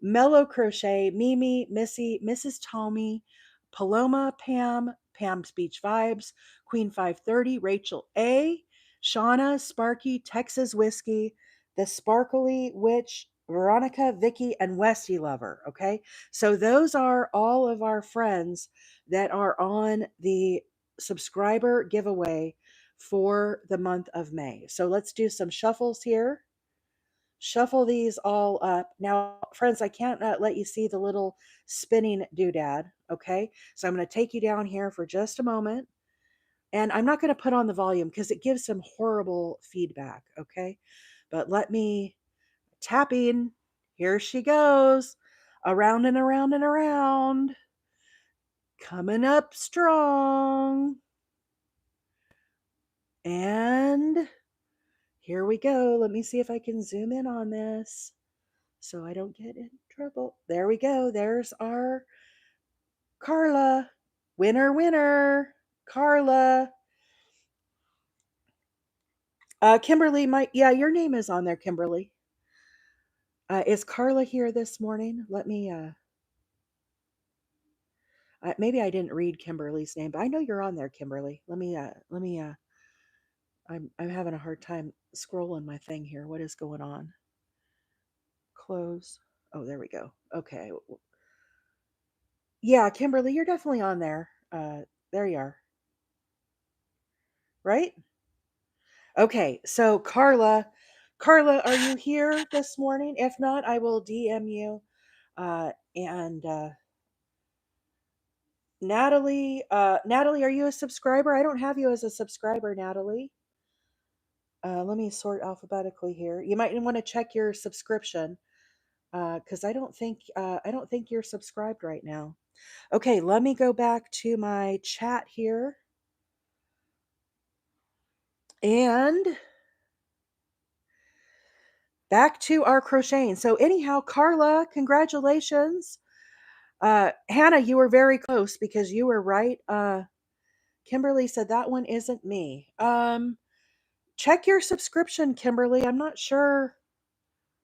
Mellow Crochet, Mimi, Missy, Mrs. Tommy, Paloma, Pam, Pam's Beach Vibes, Queen 530, Rachel A, Shauna, Sparky, Texas Whiskey, The Sparkly Witch, Veronica, Vicky, and Westy Lover. Okay. So those are all of our friends that are on the subscriber giveaway for the month of May. So let's do some shuffles here. Shuffle these all up. Now, friends, I can't let you see the little spinning doodad, okay? So I'm going to take you down here for just a moment. And I'm not going to put on the volume because it gives some horrible feedback, okay? But let me tap in. Here she goes. Around and around and around. Coming up strong. And here we go. Let me see if I can zoom in on this so I don't get in trouble. There we go. There's our Carla. Winner, winner. Carla. Kimberly, yeah, your name is on there, Kimberly. Is Carla here this morning? Let me, maybe I didn't read Kimberly's name, but I know you're on there, Kimberly. I'm having a hard time scrolling my thing here. What is going on? Close. Oh, there we go. Okay. Yeah, Kimberly, you're definitely on there. There you are. Right? Okay, so Carla, are you here this morning? If not, I will DM you. And Natalie, are you a subscriber? I don't have you as a subscriber, Natalie. Let me sort alphabetically here. You might want to check your subscription because I don't think you're subscribed right now. Okay, let me go back to my chat here and back to our crocheting. So anyhow, Carla, congratulations. Hannah, you were very close because you were right. Kimberly said that one isn't me. Check your subscription, Kimberly. I'm not sure.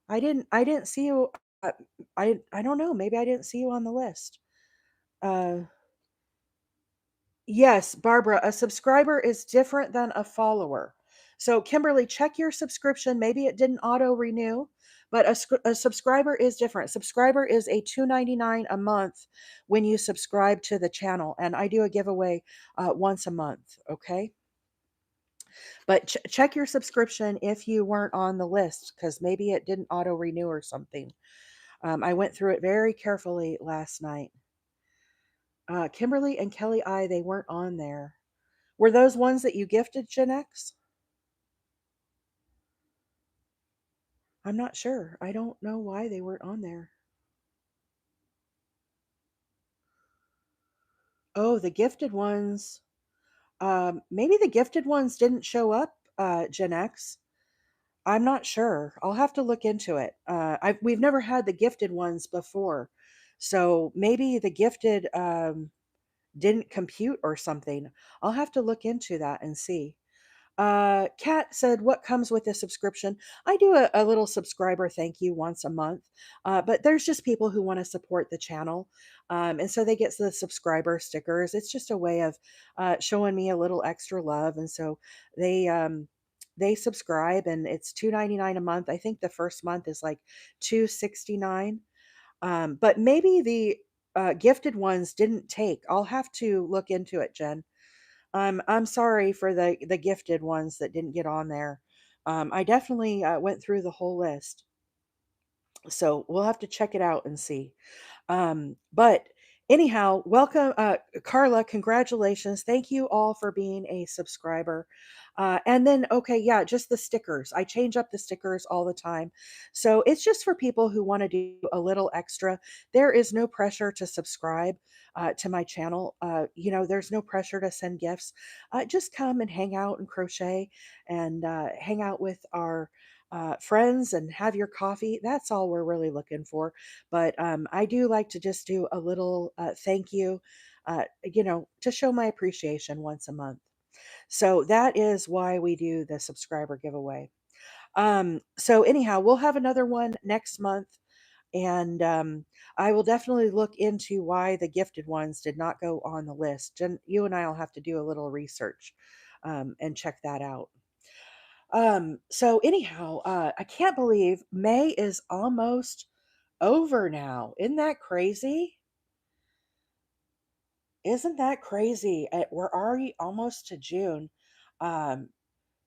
I didn't see you. Uh, I don't know. Maybe I didn't see you on the list. Uh, yes, Barbara, a subscriber is different than a follower. So Kimberly, check your subscription. Maybe it didn't auto renew, but a subscriber is different. Subscriber is a $2.99 a month when you subscribe to the channel, and I do a giveaway once a month. Okay. But check your subscription if you weren't on the list because maybe it didn't auto renew or something. I went through it very carefully last night. Kimberly and Kelly they weren't on there. Were those ones that you gifted, Gen X? I'm not sure. I don't know why they weren't on there. Oh, the gifted ones. Maybe the gifted ones didn't show up, Gen X. I'm not sure. I'll have to look into it. We've never had the gifted ones before, so maybe the gifted didn't compute or something. I'll have to look into that and see. Kat said, "What comes with a subscription?" I do a little subscriber thank you once a month, but there's just people who want to support the channel, and so they get the subscriber stickers. It's just a way of showing me a little extra love, and so they they subscribe, and it's $2.99 a month. I think the first month is like $2.69, but maybe the gifted ones didn't take. I'll have to look into it, Jen. I'm sorry for the gifted ones that didn't get on there. I definitely went through the whole list, so we'll have to check it out and see. But anyhow, welcome, Carla. Congratulations. Thank you all for being a subscriber. And then, okay, yeah, just the stickers. I change up the stickers all the time. So it's just for people who want to do a little extra. There is no pressure to subscribe to my channel. There's no pressure to send gifts. Just come and hang out and crochet and hang out with our friends and have your coffee. That's all we're really looking for. But I do like to just do a little thank you, to show my appreciation once a month. So that is why we do the subscriber giveaway. So anyhow, we'll have another one next month. And I will definitely look into why the gifted ones did not go on the list. Jen, you and I will have to do a little research and check that out. So anyhow, I can't believe May is almost over now. Isn't that crazy? Isn't that crazy? We're already almost to June. Um,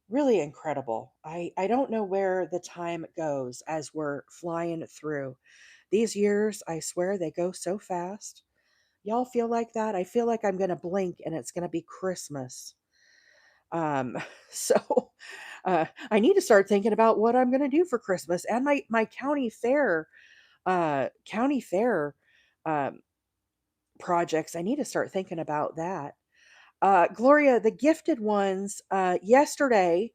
really incredible. I don't know where the time goes as we're flying through. These years, I swear they go so fast. Y'all feel like that? I feel like I'm going to blink and it's going to be Christmas. Um, so I need to start thinking about what I'm going to do for Christmas and my county fair um, projects. I need to start thinking about that. Gloria, the gifted ones, yesterday,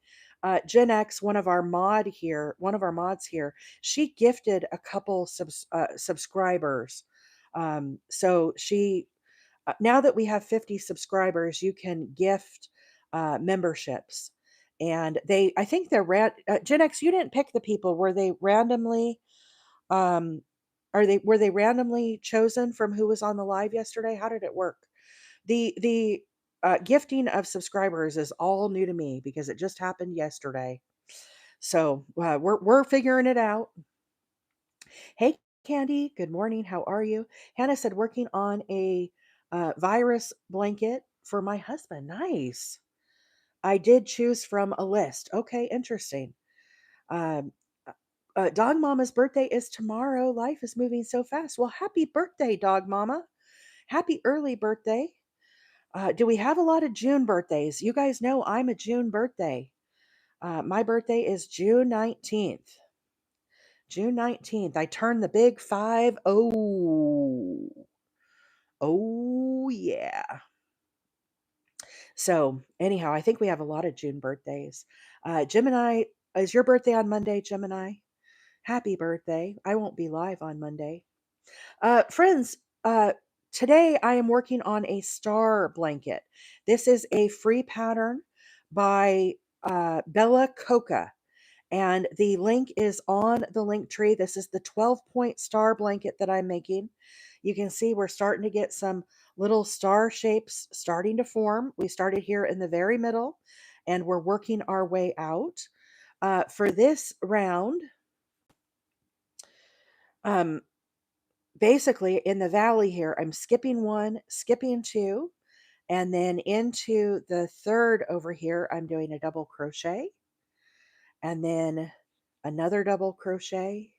Gen X, one of our mods here, she gifted a couple subscribers. Now that we have 50 subscribers, you can gift memberships. And I think Gen X, you didn't pick the people. Were they randomly, um, were they randomly chosen from who was on the live yesterday? How did it work? The gifting of subscribers is all new to me because it just happened yesterday. So we're figuring it out. Hey, Candy. Good morning. How are you? Hannah said working on a virus blanket for my husband. Nice. I did choose from a list. Okay, interesting. Um, Dog Mama's birthday is tomorrow. Life is moving so fast. Well, happy birthday, Dog Mama. Happy early birthday. Do we have a lot of June birthdays? You guys know I'm a June birthday. My birthday is June 19th. June 19th. I turned the big 5. Oh, oh, yeah. So, anyhow, I think we have a lot of June birthdays. Gemini, is your birthday on Monday, Gemini? Happy birthday. I won't be live on Monday. Friends, today I am working on a star blanket. This is a free pattern by Bella Coca, and the link is on the link tree. This is the 12-point star blanket that I'm making. You can see we're starting to get some little star shapes starting to form. We started here in the very middle, and we're working our way out. For this round, um, basically in the valley here, I'm skipping one, skipping two, and then into the third over here, I'm doing a double crochet, and then another double crochet,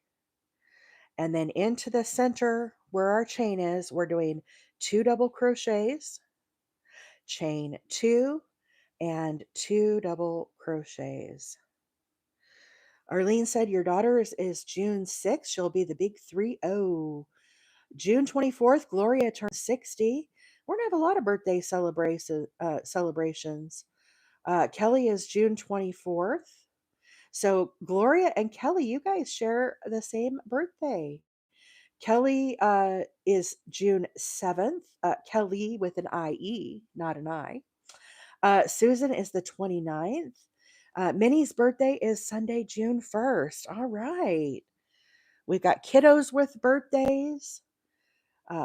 and then into the center where our chain is, we're doing two double crochets, chain two, and two double crochets. Arlene said your daughter is June 6th. She'll be the big 3-0. June 24th, Gloria turned 60. We're going to have a lot of birthday celebrations. Kelly is June 24th. So Gloria and Kelly, you guys share the same birthday. Kelly is June 7th. Kelly with an IE, not an I. Susan is the 29th. Minnie's birthday is Sunday, June 1st. All right. We've got kiddos with birthdays,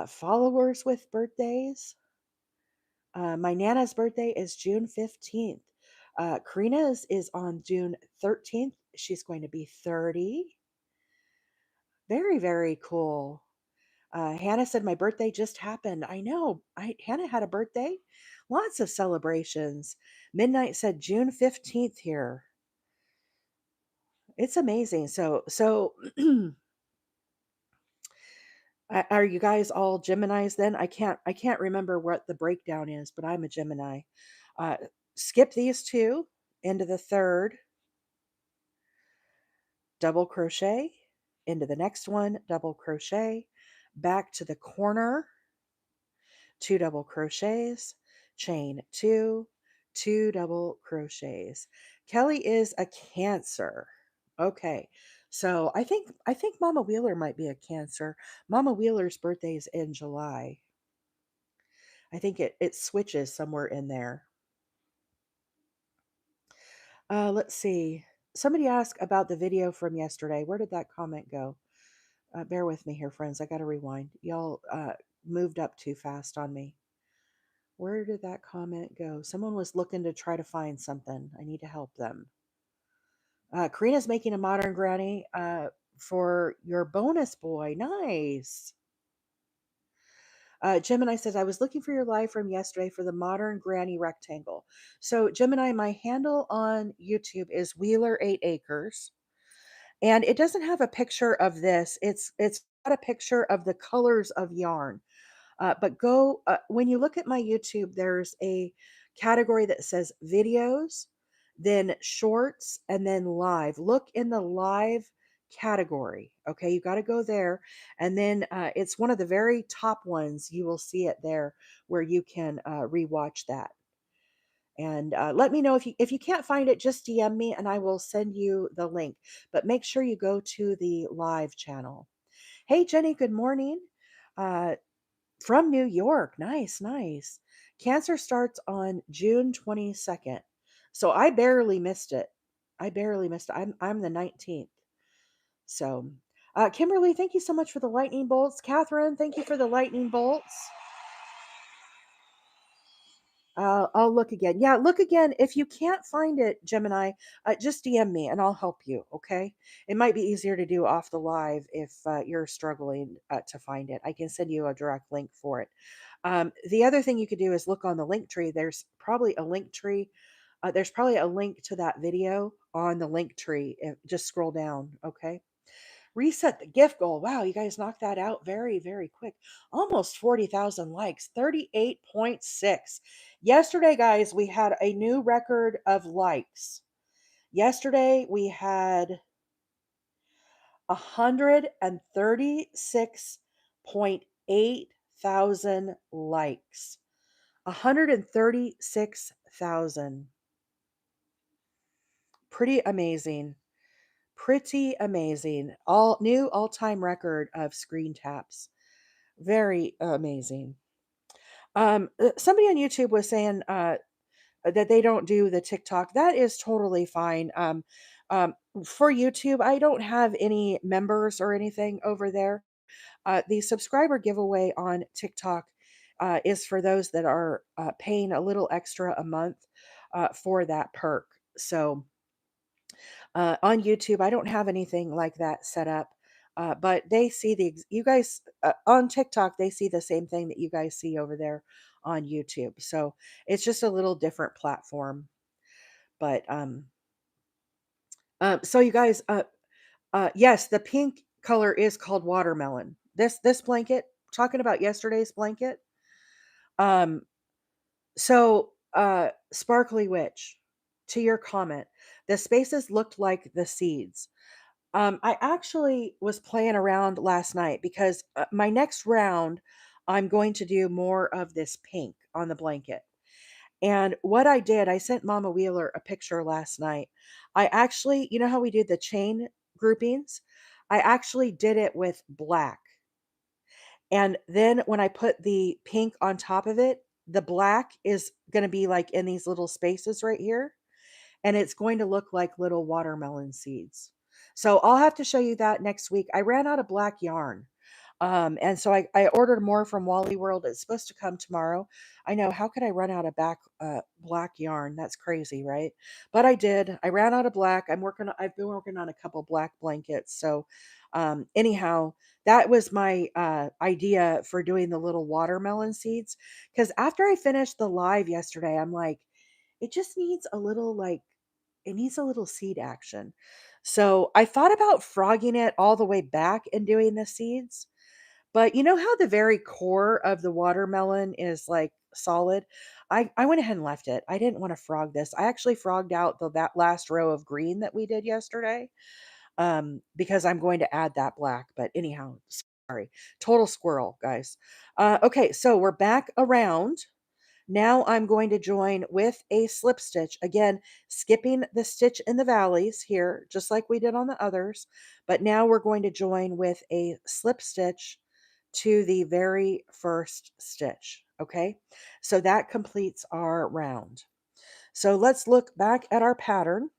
followers with birthdays. My Nana's birthday is June 15th. Karina's is on June 13th. She's going to be 30. Very, very cool. Hannah said, my birthday just happened. I know. Hannah had a birthday. Lots of celebrations. Midnight said June 15th here. It's amazing. So are you guys all Geminis then? I can't remember what the breakdown is, but I'm a Gemini. Uh, Skip these two into the third, double crochet, into the next one, double crochet, back to the corner, two double crochets, chain two double crochets. Kelly is a Cancer. Okay. So I think Mama Wheeler might be a Cancer. Mama Wheeler's birthday is in July. I think it switches somewhere in there. Let's see. Somebody asked about the video from yesterday. Where did that comment go? Bear with me here, friends. I got to rewind. Y'all moved up too fast on me. Where did that comment go? Someone was looking to try to find something. I need to help them. Karina's making a modern granny for your bonus boy. Nice. Gemini says, I was looking for your live from yesterday for the modern granny rectangle. So, Gemini, my handle on YouTube is Wheeler 8 Acres. And it doesn't have a picture of this. It's got a picture of the colors of yarn. But go when you look at my YouTube, there's a category that says videos, then shorts, and then live. Look in the live category. Okay, you got to go there, and then it's one of the very top ones. You will see it there where you can rewatch that. And let me know if you can't find it. Just DM me, and I will send you the link. But make sure you go to the live channel. Hey Jenny, good morning. Uh, from New York. Nice, nice. Cancer starts on June 22nd. So I barely missed it. I barely missed it. I'm the 19th. So Kimberly, thank you so much for the lightning bolts. Catherine, thank you for the lightning bolts. I'll look again. Yeah, look again. If you can't find it, Gemini, just DM me and I'll help you. Okay. It might be easier to do off the live if you're struggling to find it. I can send you a direct link for it. The other thing you could do is look on the link tree. There's probably a link tree. There's probably a link to that video on the link tree. Just scroll down. Okay. Reset the gift goal. Wow, you guys knocked that out very, very quick. Almost 40,000 likes, 38.6. Yesterday, guys, we had a new record of likes. Yesterday, we had 136.8 thousand likes. 136,000. Pretty amazing. Pretty amazing. All new all-time record of screen taps. Very amazing. Somebody on YouTube was saying that they don't do the TikTok. That is totally fine. Um, for YouTube, I don't have any members or anything over there. The subscriber giveaway on TikTok is for those that are paying a little extra a month for that perk. So on YouTube, I don't have anything like that set up. But they see you guys on TikTok, they see the same thing that you guys see over there on YouTube. So it's just a little different platform. But so you guys, yes, the pink color is called watermelon. This blanket, talking about yesterday's blanket. Um, so Sparkly Witch, to your comment, the spaces looked like the seeds. I actually was playing around last night because my next round, I'm going to do more of this pink on the blanket. And what I did, I sent Mama Wheeler a picture last night. I actually, you know how we do the chain groupings? I actually did it with black. And then when I put the pink on top of it, the black is going to be like in these little spaces right here, and it's going to look like little watermelon seeds. So I'll have to show you that next week. I ran out of black yarn. And so I ordered more from Wally World. It's supposed to come tomorrow. I know, how could I run out of black yarn? That's crazy, right? But I did. I ran out of black. I've been working on a couple black blankets. So anyhow, that was my idea for doing the little watermelon seeds. Because after I finished the live yesterday, I'm like, it just needs a little it needs a little seed action. So I thought about frogging it all the way back and doing the seeds. But you know how the very core of the watermelon is like solid? I went ahead and left it. I didn't want to frog this. I actually frogged out that last row of green that we did yesterday, because I'm going to add that black. But anyhow, sorry, total squirrel, guys. Okay, so we're back around. Now I'm going to join with a slip stitch. Again, skipping the stitch in the valleys here, just like we did on the others. But now we're going to join with a slip stitch to the very first stitch. Okay, so that completes our round. So let's look back at our pattern.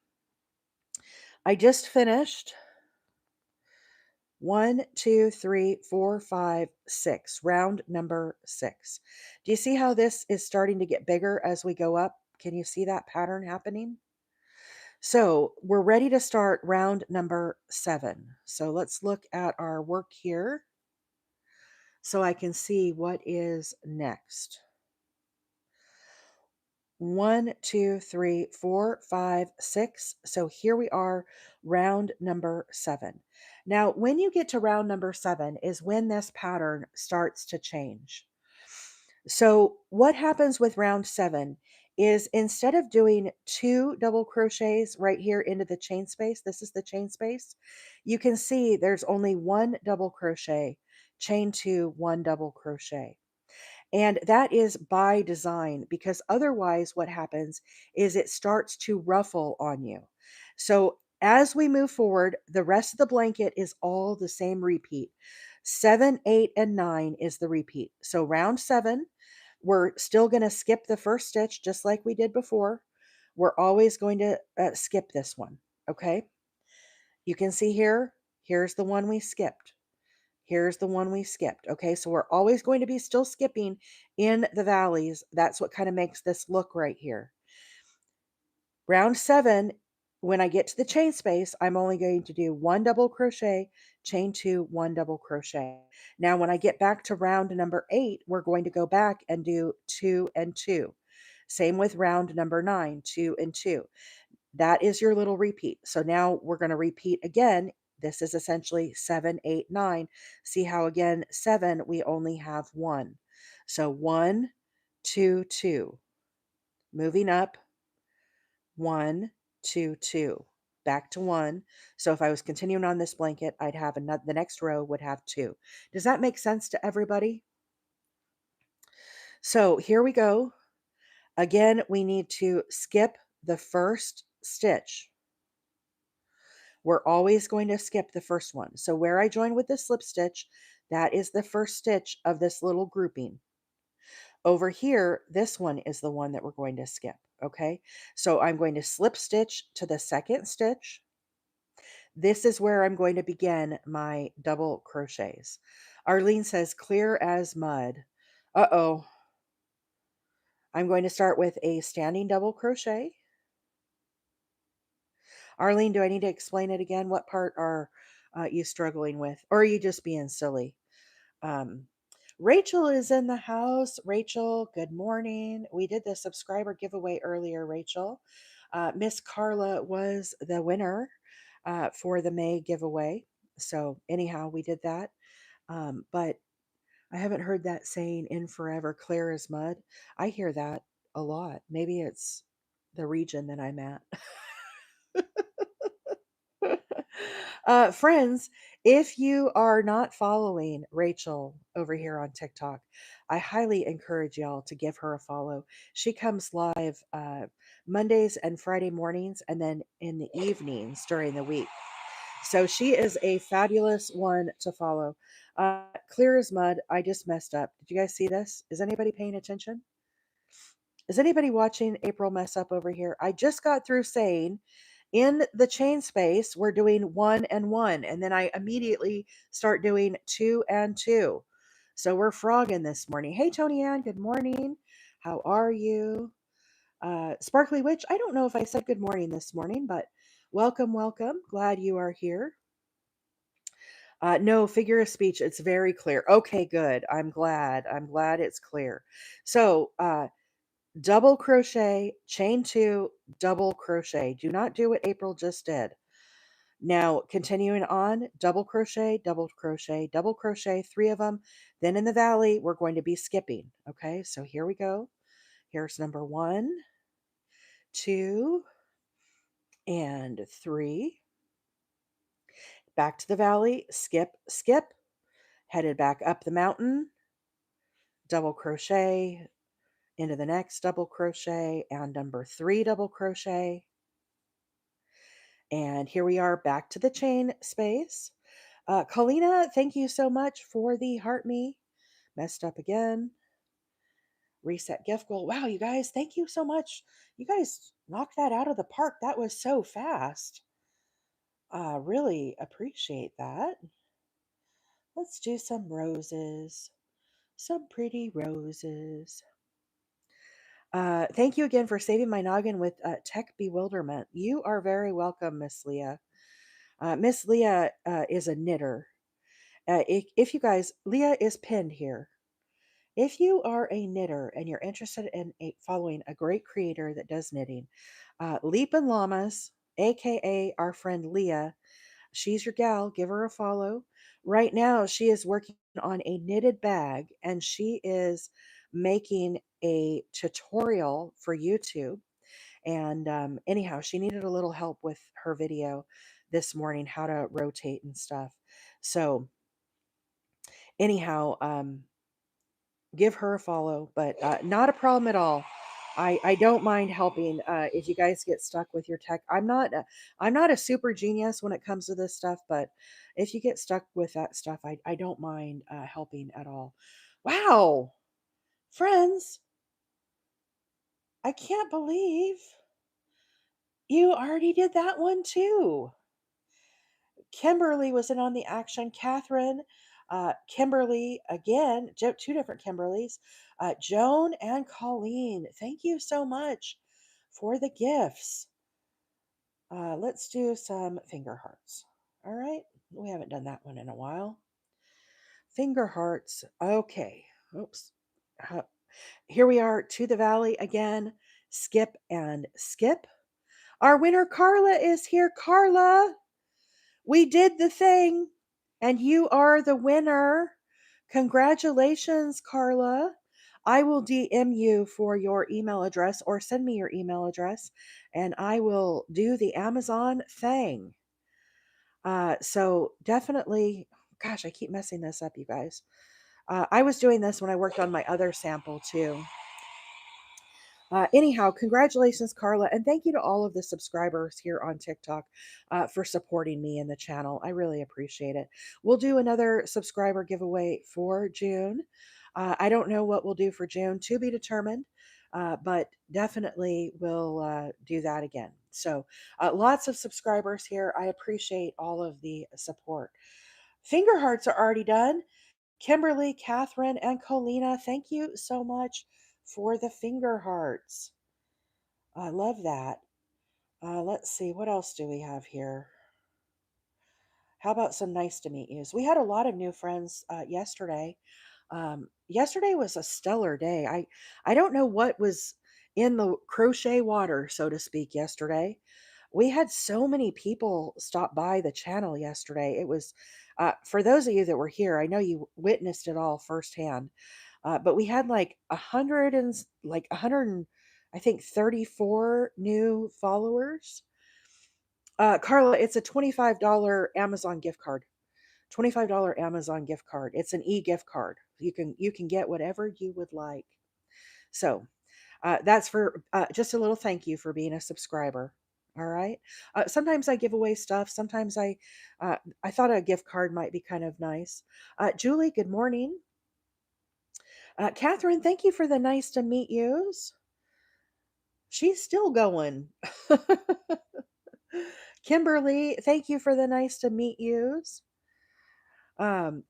I just finished 1, 2, 3, 4, 5, 6, round number 6. Do you see how this is starting to get bigger as we go up? Can you see that pattern happening? So we're ready to start round number 7. So let's look at our work here so I can see what is next. 1, 2, 3, 4, 5, 6. So here we are, round number 7. Now, when you get to round number 7 is when this pattern starts to change. So what happens with round 7 is, instead of doing 2 double crochets right here into the chain space, this is the chain space, you can see there's only 1 double crochet, chain 2, 1 double crochet. And that is by design, because otherwise what happens is it starts to ruffle on you. So as we move forward, the rest of the blanket is all the same repeat. 7, 8, and 9 is the repeat. So round 7, we're still going to skip the first stitch just like we did before. We're always going to skip this one. Okay. You can see here, here's the one we skipped. Here's the one we skipped. Okay, so we're always going to be still skipping in the valleys. That's what kind of makes this look right here. Round 7, when I get to the chain space, I'm only going to do 1 double crochet, chain 2, 1 double crochet. Now, when I get back to round number 8, we're going to go back and do 2 and 2. Same with round number 9, 2 and 2. That is your little repeat. So now we're going to repeat again. This is essentially 7, 8, 9. See how again, 7, we only have 1. So 1, 2, 2. Moving up, 1, 2, 2. Back to 1. So if I was continuing on this blanket, I'd have another, the next row would have 2. Does that make sense to everybody? So here we go. Again, we need to skip the first stitch. We're always going to skip the first one. So where I join with the slip stitch, that is the first stitch of this little grouping. Over here, this one is the one that we're going to skip. Okay, so I'm going to slip stitch to the second stitch. This is where I'm going to begin my double crochets. Arlene says clear as mud. Uh-oh. I'm going to start with a standing double crochet. Arlene, do I need to explain it again? What part are you struggling with? Or are you just being silly? Um, Rachel is in the house. Rachel, good morning. We did the subscriber giveaway earlier, Rachel. Miss Carla was the winner for the May giveaway. So, anyhow, we did that. But I haven't heard that saying in forever, clear as mud. I hear that a lot. Maybe it's the region that I'm at. Friends, if you are not following Rachel over here on TikTok, I highly encourage y'all to give her a follow. She comes live Mondays and Friday mornings, and then in the evenings during the week. So she is a fabulous one to follow. Clear as mud. I just messed up. Did you guys see this? Is anybody paying attention? Is anybody watching April mess up over here? I just got through saying in the chain space, we're doing 1 and 1, and then I immediately start doing 2 and 2. So we're frogging this morning. Hey, Tony Ann, good morning. How are you? Sparkly Witch, I don't know if I said good morning this morning, but welcome, welcome. Glad you are here. No, figure of speech, it's very clear. Okay, good. I'm glad. I'm glad it's clear. So, double crochet, chain 2, double crochet. Do not do what April just did. Now, continuing on, double crochet, double crochet, double crochet, 3 of them. Then in the valley, we're going to be skipping. Okay, so here we go. Here's number 1, 2, and 3. Back to the valley, skip, skip, headed back up the mountain, double crochet, into the next double crochet, and number 3 double crochet. And here we are back to the chain space. Colina, thank you so much for the heart me. Messed up again. Reset gift goal. Wow, you guys, thank you so much. You guys knocked that out of the park. That was so fast. Really appreciate that. Let's do some roses. Some pretty roses. Thank you again for saving my noggin with tech bewilderment. You are very welcome, Miss Leah. Miss Leah is a knitter. If you guys, Leah is pinned here. If you are a knitter and you're interested in following a great creator that does knitting, Leap and Llamas, aka our friend Leah, she's your gal. Give her a follow. Right now, she is working on a knitted bag and she is making a tutorial for YouTube. And anyhow, she needed a little help with her video this morning, how to rotate and stuff. So, anyhow, give her a follow, but not a problem at all. I don't mind helping if you guys get stuck with your tech. I'm not a super genius when it comes to this stuff, but if you get stuck with that stuff, I don't mind helping at all. Wow, friends, I can't believe you already did that one too. Kimberly was in on the action. Catherine, Kimberly again, two different Kimberlys, Joan and Colleen. Thank you so much for the gifts. Let's do some finger hearts. All right, we haven't done that one in a while. Finger hearts. Okay. Oops. Uh, Here we are to the valley again. Skip and skip. Our winner Carla is here. Carla, we did the thing, and you are the winner. Congratulations, Carla. I will DM you for your email address or send me your email address, and I will do the Amazon thing. So definitely, gosh, I keep messing this up, you guys. I was doing this when I worked on my other sample too. Anyhow, congratulations, Carla, and thank you to all of the subscribers here on TikTok for supporting me in the channel. I really appreciate it. We'll do another subscriber giveaway for June. I don't know what we'll do for June, to be determined, but definitely we'll do that again. So lots of subscribers here. I appreciate all of the support. Finger hearts are already done. Kimberly, Catherine, and Colina, thank you so much for the finger hearts. I love that. Let's see, what else do we have here? How about some nice to meet yous? We had a lot of new friends yesterday. Yesterday was a stellar day. I don't know what was in the crochet water, so to speak, yesterday. We had so many people stop by the channel yesterday. It was, for those of you that were here, I know you witnessed it all firsthand. But we had like 100 and I think 34 new followers. Carla, it's a $25 Amazon gift card. $25 Amazon gift card. It's an e-gift card. You can get whatever you would like. So that's for just a little thank you for being a subscriber. All right. Sometimes I give away stuff. Sometimes I thought a gift card might be kind of nice. Julie, good morning. Catherine, thank you for the nice to meet yous. She's still going. Kimberly, thank you for the nice to meet yous.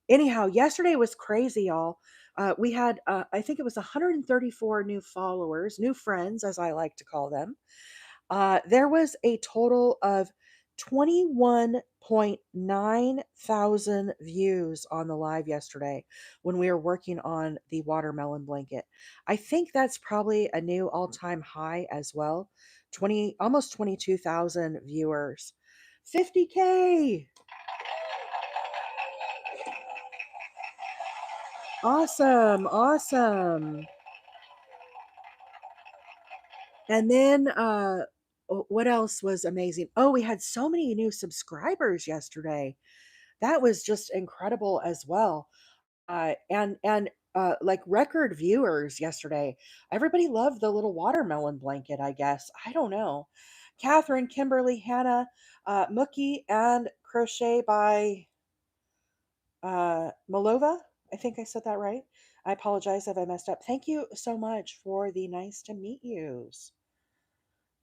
Anyhow, yesterday was crazy, y'all. We had, I think it was 134 new followers, new friends, as I like to call them. There was a total of 21.9 thousand views on the live yesterday when we were working on the watermelon blanket. I think that's probably a new all-time high as well. 20, almost 22,000 viewers. 50K. Awesome. Awesome. And then what else was amazing? Oh, we had so many new subscribers yesterday. That was just incredible as well. And like record viewers yesterday. Everybody loved the little watermelon blanket, I guess. I don't know. Catherine, Kimberly, Hannah, Mookie, and Crochet by Malova. I think I said that right. I apologize if I messed up. Thank you so much for the nice to meet yous.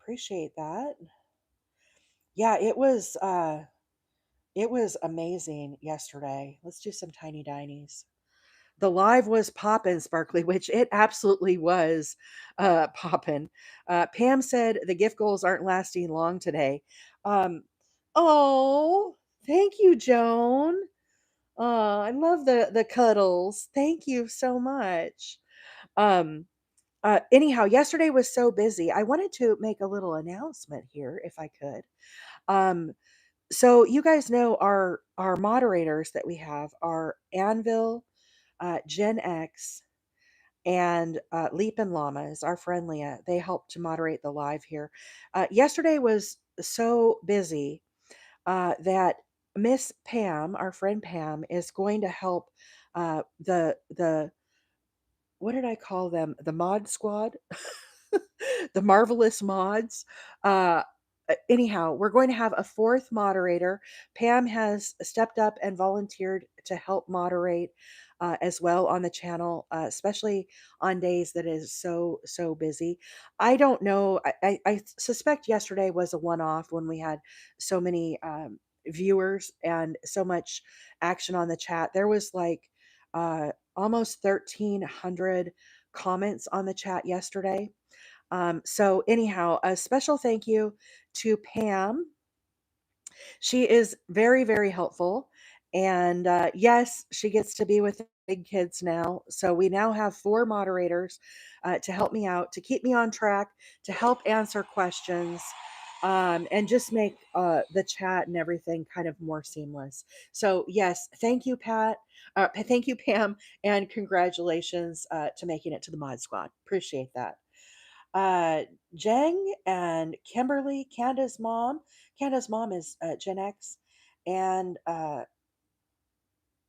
Appreciate that. Yeah, it was amazing yesterday. Let's do some tiny dinies. The live was poppin', Sparkly, which it absolutely was poppin'. Pam said the gift goals aren't lasting long today. Um, oh, thank you, Joan. I love the cuddles. Thank you so much. Um, anyhow, yesterday was so busy. I wanted to make a little announcement here, if I could. Um, so you guys know our moderators that we have are Anvil, Gen X, and Leap and Llamas. Our friend Leah. They helped to moderate the live here. Yesterday was so busy that Miss Pam, our friend Pam, is going to help the what did I call them? The mod squad, the marvelous mods. Uh, Anyhow, we're going to have a fourth moderator. Pam has stepped up and volunteered to help moderate as well on the channel, especially on days that is so busy. I don't know. I suspect yesterday was a one-off when we had so many viewers and so much action on the chat. There was like almost 1,300 comments on the chat yesterday. So anyhow, a special thank you to Pam. She is very, very helpful. And yes, she gets to be with the big kids now. So we now have four moderators to help me out, to keep me on track, to help answer questions, and just make the chat and everything kind of more seamless. So, yes, thank you, Pat. Thank you, Pam. And congratulations to making it to the Mod Squad. Appreciate that. uh, Jeng and Kimberly, Canda's mom. Canda's mom is Gen X, and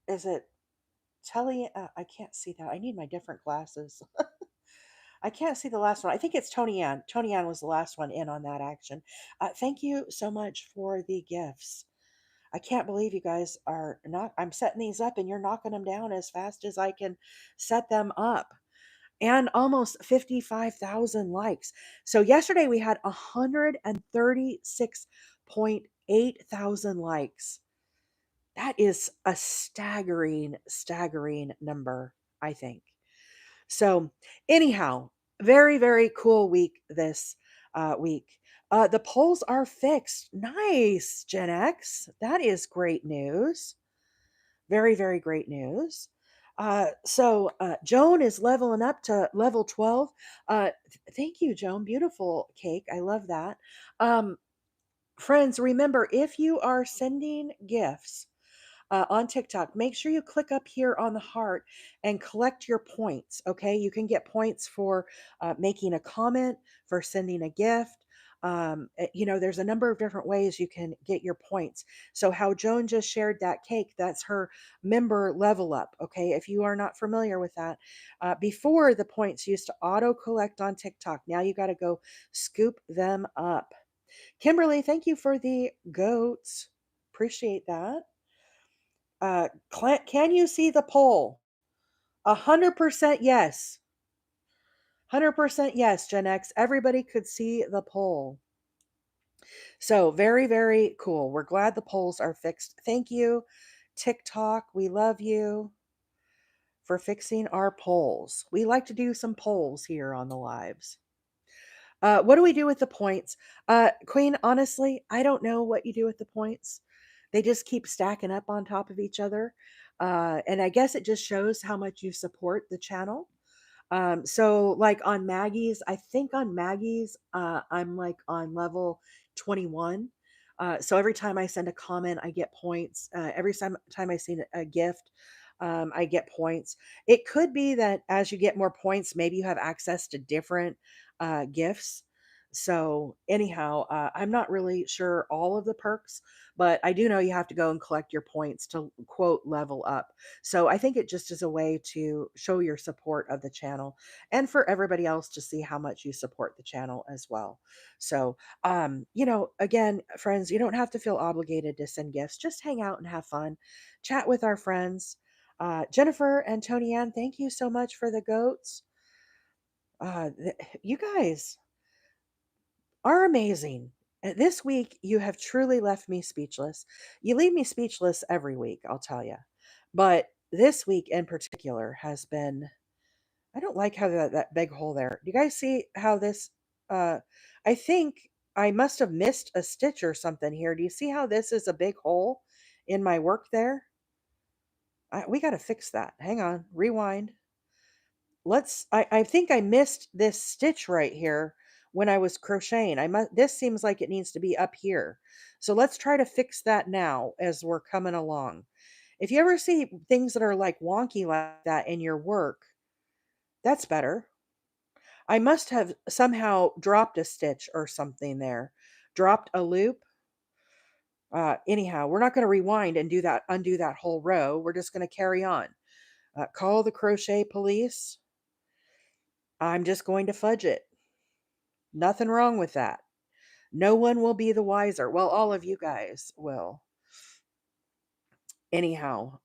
is it Telly? I can't see that. I need my different glasses. I can't see the last one. I think it's Tony Ann. Tony Ann was the last one in on that action. Thank you so much for the gifts. I can't believe you guys are not. I'm setting these up, and you're knocking them down as fast as I can set them up. And almost 55,000 likes. So yesterday we had 136.8 thousand likes. That is a staggering number, I think. So, anyhow, very, very cool week this week. The polls are fixed. Nice, Gen X. That is great news. Very, very great news. So Joan is leveling up to level 12. Thank you, Joan. Beautiful cake. I love that. Um, Friends, remember if you are sending gifts on TikTok, make sure you click up here on the heart and collect your points. Okay, you can get points for making a comment, for sending a gift. There's a number of different ways you can get your points. So how Joan just shared that cake, that's her member level up. Okay, if you are not familiar with that, before the points used to auto collect on TikTok, now you got to go scoop them up. Kimberly, thank you for the goats. Appreciate that. Can you see the poll? 100% yes. 100% yes, Gen X. Everybody could see the poll. So, very, very cool. We're glad the polls are fixed. Thank you, TikTok. We love you for fixing our polls. We like to do some polls here on the lives. What do we do with the points? Queen, honestly, I don't know what you do with the points. They just keep stacking up on top of each other. And I guess it just shows how much you support the channel. So like on Maggie's, I think on Maggie's, I'm like on level 21. So every time I send a comment, I get points. Every time I send a gift, I get points. It could be that as you get more points, maybe you have access to different gifts. So anyhow, I'm not really sure all of the perks, but I do know you have to go and collect your points to quote level up. So I think it just is a way to show your support of the channel and for everybody else to see how much you support the channel as well. So, again, friends, you don't have to feel obligated to send gifts. Just hang out and have fun, chat with our friends. Jennifer and Tony Ann, thank you so much for the goats. You guys are amazing. This week, you have truly left me speechless. You leave me speechless every week, I'll tell you. But this week in particular has been, I don't like how that big hole there. Do you guys see how this, uh, I think I must have missed a stitch or something here. Do you see how this is a big hole in my work there? We got to fix that. Hang on, rewind. I think I missed this stitch right here when I was crocheting. This seems like it needs to be up here. So let's try to fix that now as we're coming along. If you ever see things that are like wonky like that in your work, that's better. I must have somehow dropped a stitch or something there. Dropped a loop. Anyhow, we're not going to rewind and undo that whole row. We're just going to carry on. Call the crochet police. I'm just going to fudge it. Nothing wrong with that. No one will be the wiser. Well, all of you guys will. Anyhow,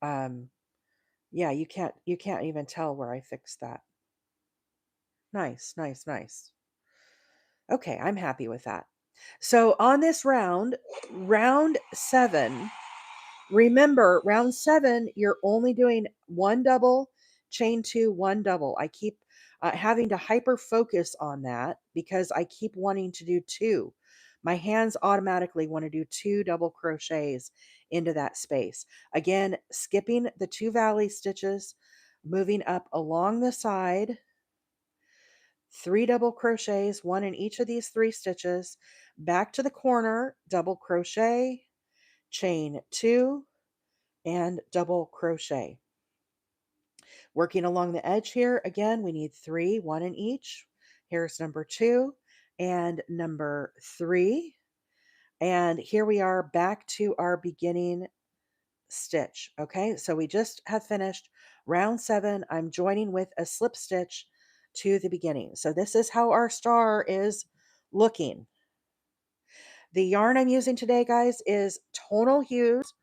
yeah, you can't even tell where I fixed that. Nice, nice, nice. Okay, I'm happy with that. So on this round 7, remember, round 7, you're only doing one double, chain 2, one double. I keep having to hyper focus on that because I keep wanting to do 2. My hands automatically want to do 2 double crochets into that space. Again, skipping the 2 valley stitches, moving up along the side, 3 double crochets, one in each of these 3 stitches, back to the corner, double crochet, chain 2, and double crochet. Working along the edge here, again, we need 3, one in each. Here's number 2 and number 3. And here we are back to our beginning stitch. Okay, so we just have finished round 7. I'm joining with a slip stitch to the beginning. So this is how our star is looking. The yarn I'm using today, guys, is Tonal Hues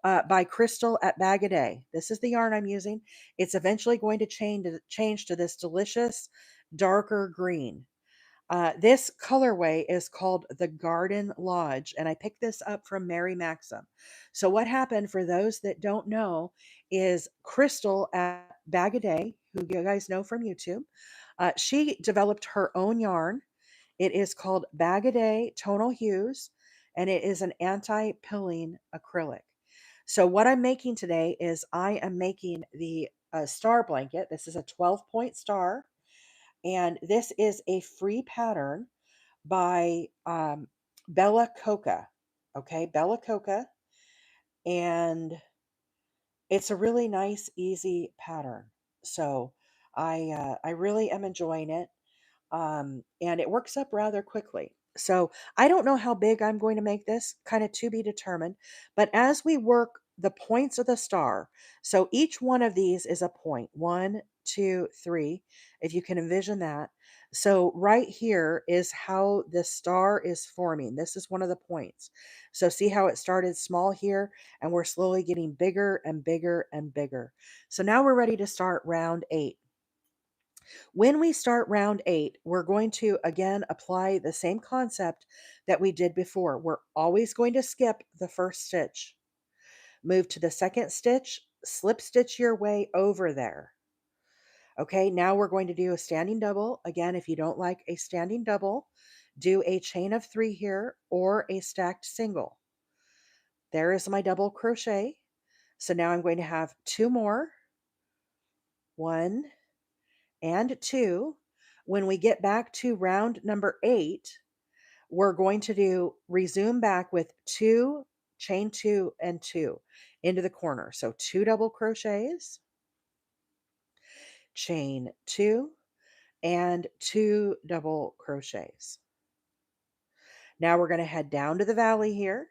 by Crystal at Bag a Day. This is the yarn I'm using. It's eventually going to change to this delicious darker green. This colorway is called the Garden Lodge, and I picked this up from Mary Maxim. So what happened, for those that don't know, is Crystal at Bag a Day, who you guys know from YouTube, she developed her own yarn. It is called Bag a Day Tonal Hues, and it is an anti-pilling acrylic. So what I'm making today is I am making the star blanket. This is a 12-point star, and this is a free pattern by Bella Coca. Okay, Bella Coca, and it's a really nice, easy pattern. So I really am enjoying it, and it works up rather quickly. So I don't know how big I'm going to make this, kind of to be determined. But as we work the points of the star, so each one of these is a point. One, two, three, if you can envision that. So right here is how the star is forming. This is one of the points. So see how it started small here, and we're slowly getting bigger and bigger and bigger. So now we're ready to start round 8. When we start round 8, we're going to again apply the same concept that we did before. We're always going to skip the first stitch, move to the second stitch, slip stitch your way over there. Okay, now we're going to do a standing double. Again, if you don't like a standing double, do a chain of 3 here or a stacked single. There is my double crochet. So now I'm going to have 2 more, 1 and 2. When we get back to round number 8, we're going to do resume back with 2, chain 2 and 2 into the corner. So 2 double crochets, chain 2 and 2 double crochets. Now we're going to head down to the valley here,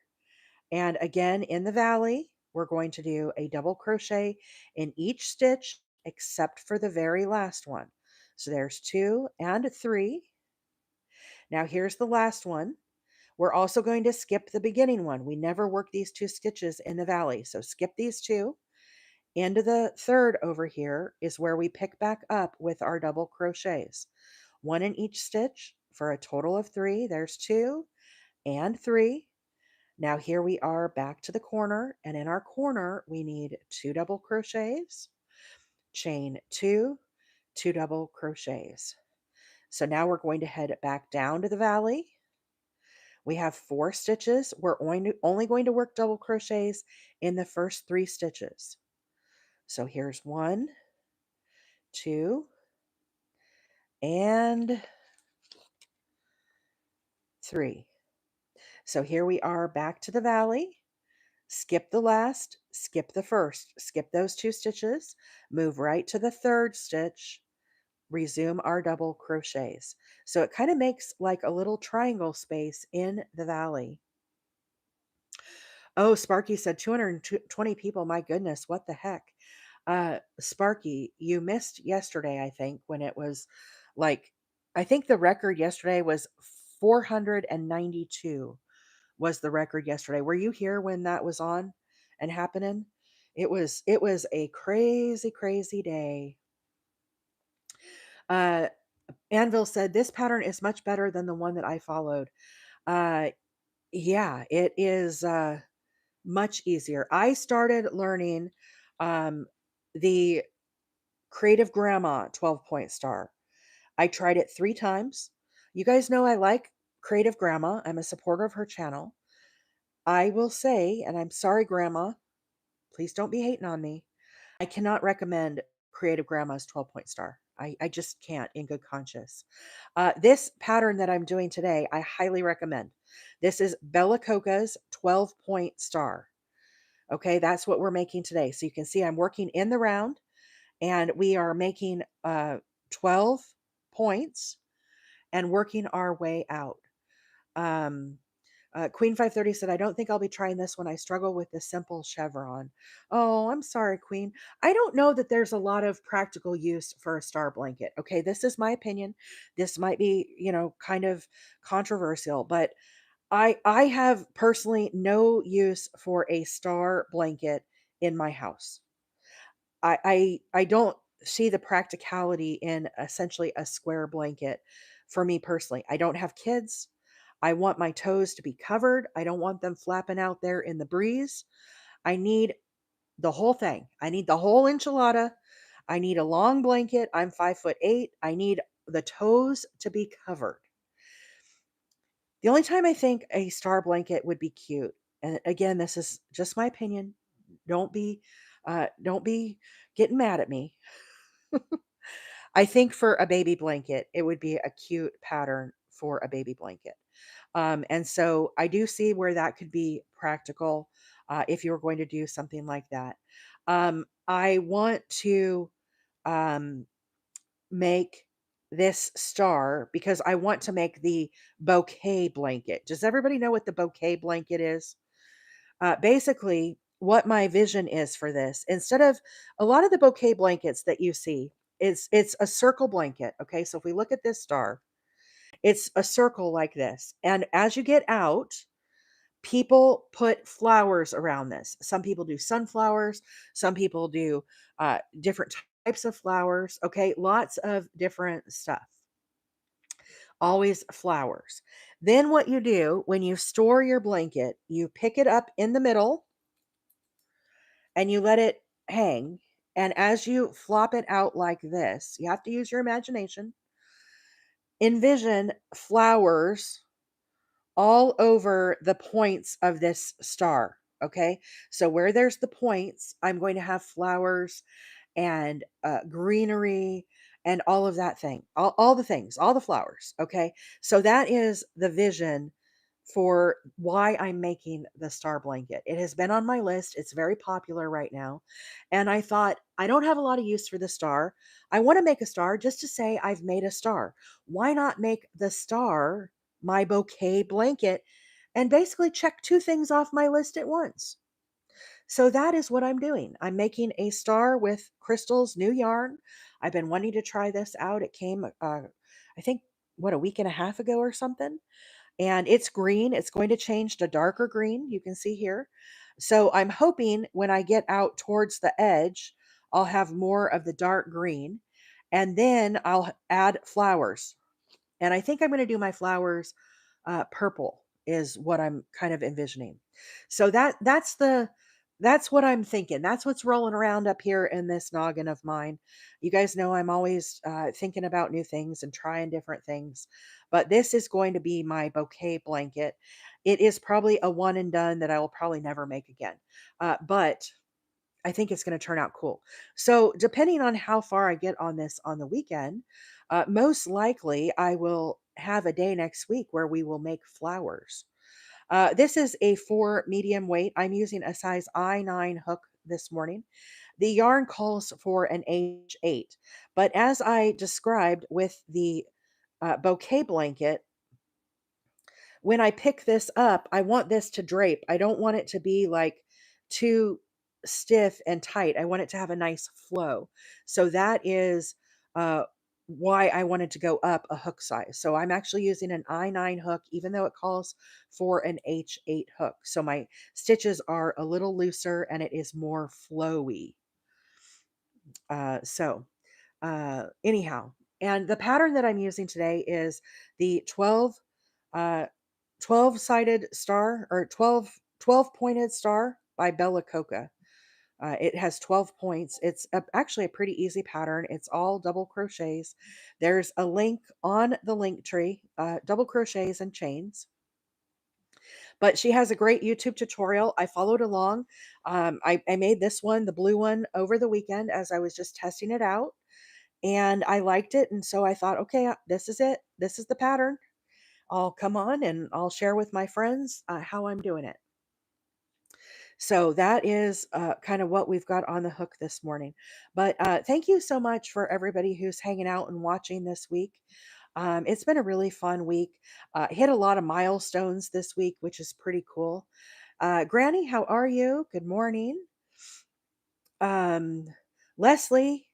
and again in the valley we're going to do a double crochet in each stitch except for the very last one. So there's 2 and 3. Now here's the last one. We're also going to skip the beginning one. We never work these 2 stitches in the valley. So skip these 2. Into the third over here is where we pick back up with our double crochets. 1 in each stitch for a total of 3. There's 2 and 3. Now here we are back to the corner, and in our corner we need 2 double crochets, chain 2, 2 double crochets. So now we're going to head back down to the valley. We have 4 stitches. We're only going to work double crochets in the first 3 stitches. So here's 1, 2, and 3. So here we are back to the valley. Skip the last, skip the first, skip those 2 stitches, move right to the third stitch, resume our double crochets. So it kind of makes like a little triangle space in the valley. Oh, Sparky said 220 people. My goodness, what the heck? Sparky, you missed yesterday, I think, when it was like, I think the record yesterday was 492 was the record yesterday. Were you here when that was on and happening? It was a crazy, crazy day. Uh, Anvil said this pattern is much better than the one that I followed. Uh, yeah, it is. Much easier. I started learning um, the Creative Grandma 12-point star. I tried it 3 times. You guys know I like Creative Grandma. I'm a supporter of her channel. I will say, and I'm sorry, Grandma, please don't be hating on me. I cannot recommend Creative Grandma's 12-point star. I just can't in good conscience. This pattern that I'm doing today, I highly recommend. This is Bella Coca's 12-point star. Okay, that's what we're making today. So you can see I'm working in the round, and we are making 12 points and working our way out. Um, Queen 530 said, I don't think I'll be trying this one. I struggle with the simple chevron. Oh, I'm sorry, Queen. I don't know that there's a lot of practical use for a star blanket. Okay, this is my opinion. This might be, kind of controversial, but I have personally no use for a star blanket in my house. I don't see the practicality in essentially a square blanket for me personally. I don't have kids. I want my toes to be covered. I don't want them flapping out there in the breeze. I need the whole thing. I need the whole enchilada. I need a long blanket. I'm 5'8". I need the toes to be covered. The only time I think a star blanket would be cute, and again, this is just my opinion. Don't be, don't be getting mad at me. I think for a baby blanket, it would be a cute pattern for a baby blanket. And so I do see where that could be practical if you were going to do something like that. I want to um, make this star because I want to make the bouquet blanket. Does everybody know what the bouquet blanket is? Basically, what my vision is for this, instead of a lot of the bouquet blankets that you see, it's a circle blanket. Okay, so if we look at this star, it's a circle like this. And as you get out, people put flowers around this. Some people do sunflowers, some people do different types of flowers. Okay, lots of different stuff. Always flowers. Then, what you do when you store your blanket, you pick it up in the middle and you let it hang. And as you flop it out like this, you have to use your imagination. Envision flowers all over the points of this star. Okay. So where there's the points, I'm going to have flowers and greenery and all of that thing, all the things, all the flowers. Okay. So that is the vision for why I'm making the star blanket. It has been on my list. It's very popular right now. And I thought, I don't have a lot of use for the star. I want to make a star just to say I've made a star. Why not make the star my bouquet blanket and basically check two things off my list at once? So that is what I'm doing. I'm making a star with Crystal's new yarn. I've been wanting to try this out. It came, I think, what, a week and a half ago or something, and it's green. It's going to change to darker green. You can see here. So I'm hoping when I get out towards the edge, I'll have more of the dark green, and then I'll add flowers. And I think I'm going to do my flowers purple is what I'm kind of envisioning. So that's what I'm thinking. That's what's rolling around up here in this noggin of mine. You guys know I'm always thinking about new things and trying different things. But this is going to be my bouquet blanket. It is probably a one and done that I will probably never make again. But I think it's going to turn out cool. So, depending on how far I get on this on the weekend, most likely I will have a day next week where we will make flowers. This is a 4 medium weight. I'm using a size I9 hook this morning. The yarn calls for an H8, but as I described with the bouquet blanket, when I pick this up, I want this to drape. I don't want it to be like too stiff and tight. I want it to have a nice flow. So that is uh, why I wanted to go up a hook size. So I'm actually using an I9 hook, even though it calls for an H8 hook. So my stitches are a little looser and it is more flowy. Anyhow, and the pattern that I'm using today is the 12 uh, 12 sided star or 12 pointed star by Bella Coca. It has 12 points. It's actually a pretty easy pattern. It's all double crochets. There's a link on the link tree, double crochets and chains. But she has a great YouTube tutorial. I followed along. I made this one, the blue one, over the weekend as I was just testing it out. And I liked it. And so I thought, okay, this is it. This is the pattern. I'll come on and I'll share with my friends how I'm doing it. So that is kind of what we've got on the hook this morning. But thank you so much for everybody who's hanging out and watching this week. It's been a really fun week. Hit a lot of milestones this week, which is pretty cool. Granny, how are you? Good morning. Um, Leslie,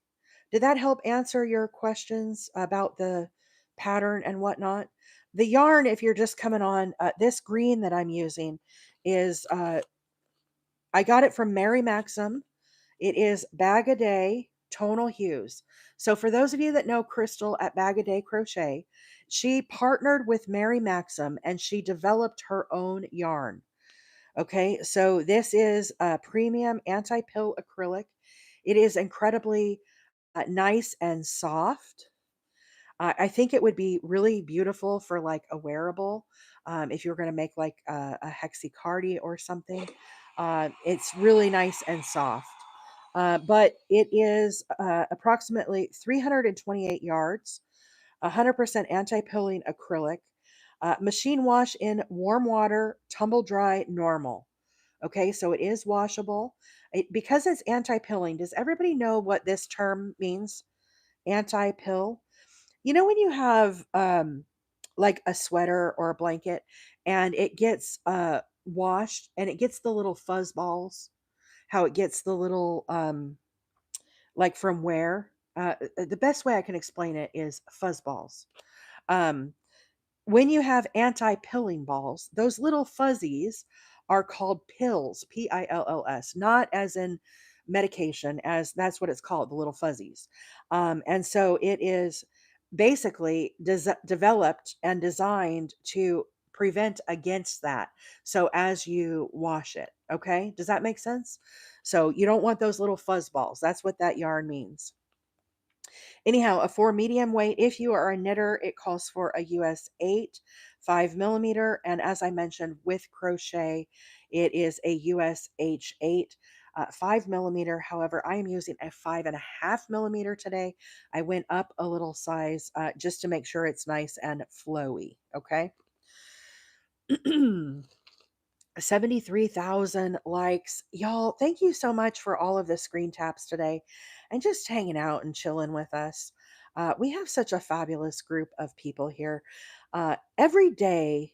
did that help answer your questions about the pattern and whatnot? The yarn, if you're just coming on, this green that I'm using is, I got it from Mary Maxim. It is Bag a Day Tonal Hues. So for those of you that know Crystal at Bag a Day Crochet, she partnered with Mary Maxim and she developed her own yarn. Okay, so this is a premium anti-pill acrylic. It is incredibly nice and soft. I think it would be really beautiful for like a wearable. If you were going to make like a hexi or something. It's really nice and soft. But it is approximately 328 yards, 100% anti-pilling acrylic, machine wash in warm water, tumble dry, normal. Okay, so it is washable. Because it's anti-pilling, does everybody know what this term means? Anti-pill? You know when you have like a sweater or a blanket and it gets washed and it gets the little fuzz balls, how it gets the little like from where? The best way I can explain it is fuzz balls. Um, when you have anti-pilling balls, those little fuzzies are called pills, pills, not as in medication, as that's what it's called, the little fuzzies. And so it is basically developed and designed to prevent against that. So as you wash it, okay? Does that make sense? So you don't want those little fuzz balls. That's what that yarn means. Anyhow, a 4 medium weight. If you are a knitter, it calls for a US 8, 5 millimeter. And as I mentioned, with crochet, it is a US H8, 5 millimeter. However, I am using a 5.5 millimeter today. I went up a little size just to make sure it's nice and flowy. Okay. 73,000 likes. Y'all, thank you so much for all of the screen taps today and just hanging out and chilling with us. We have such a fabulous group of people here. Every day,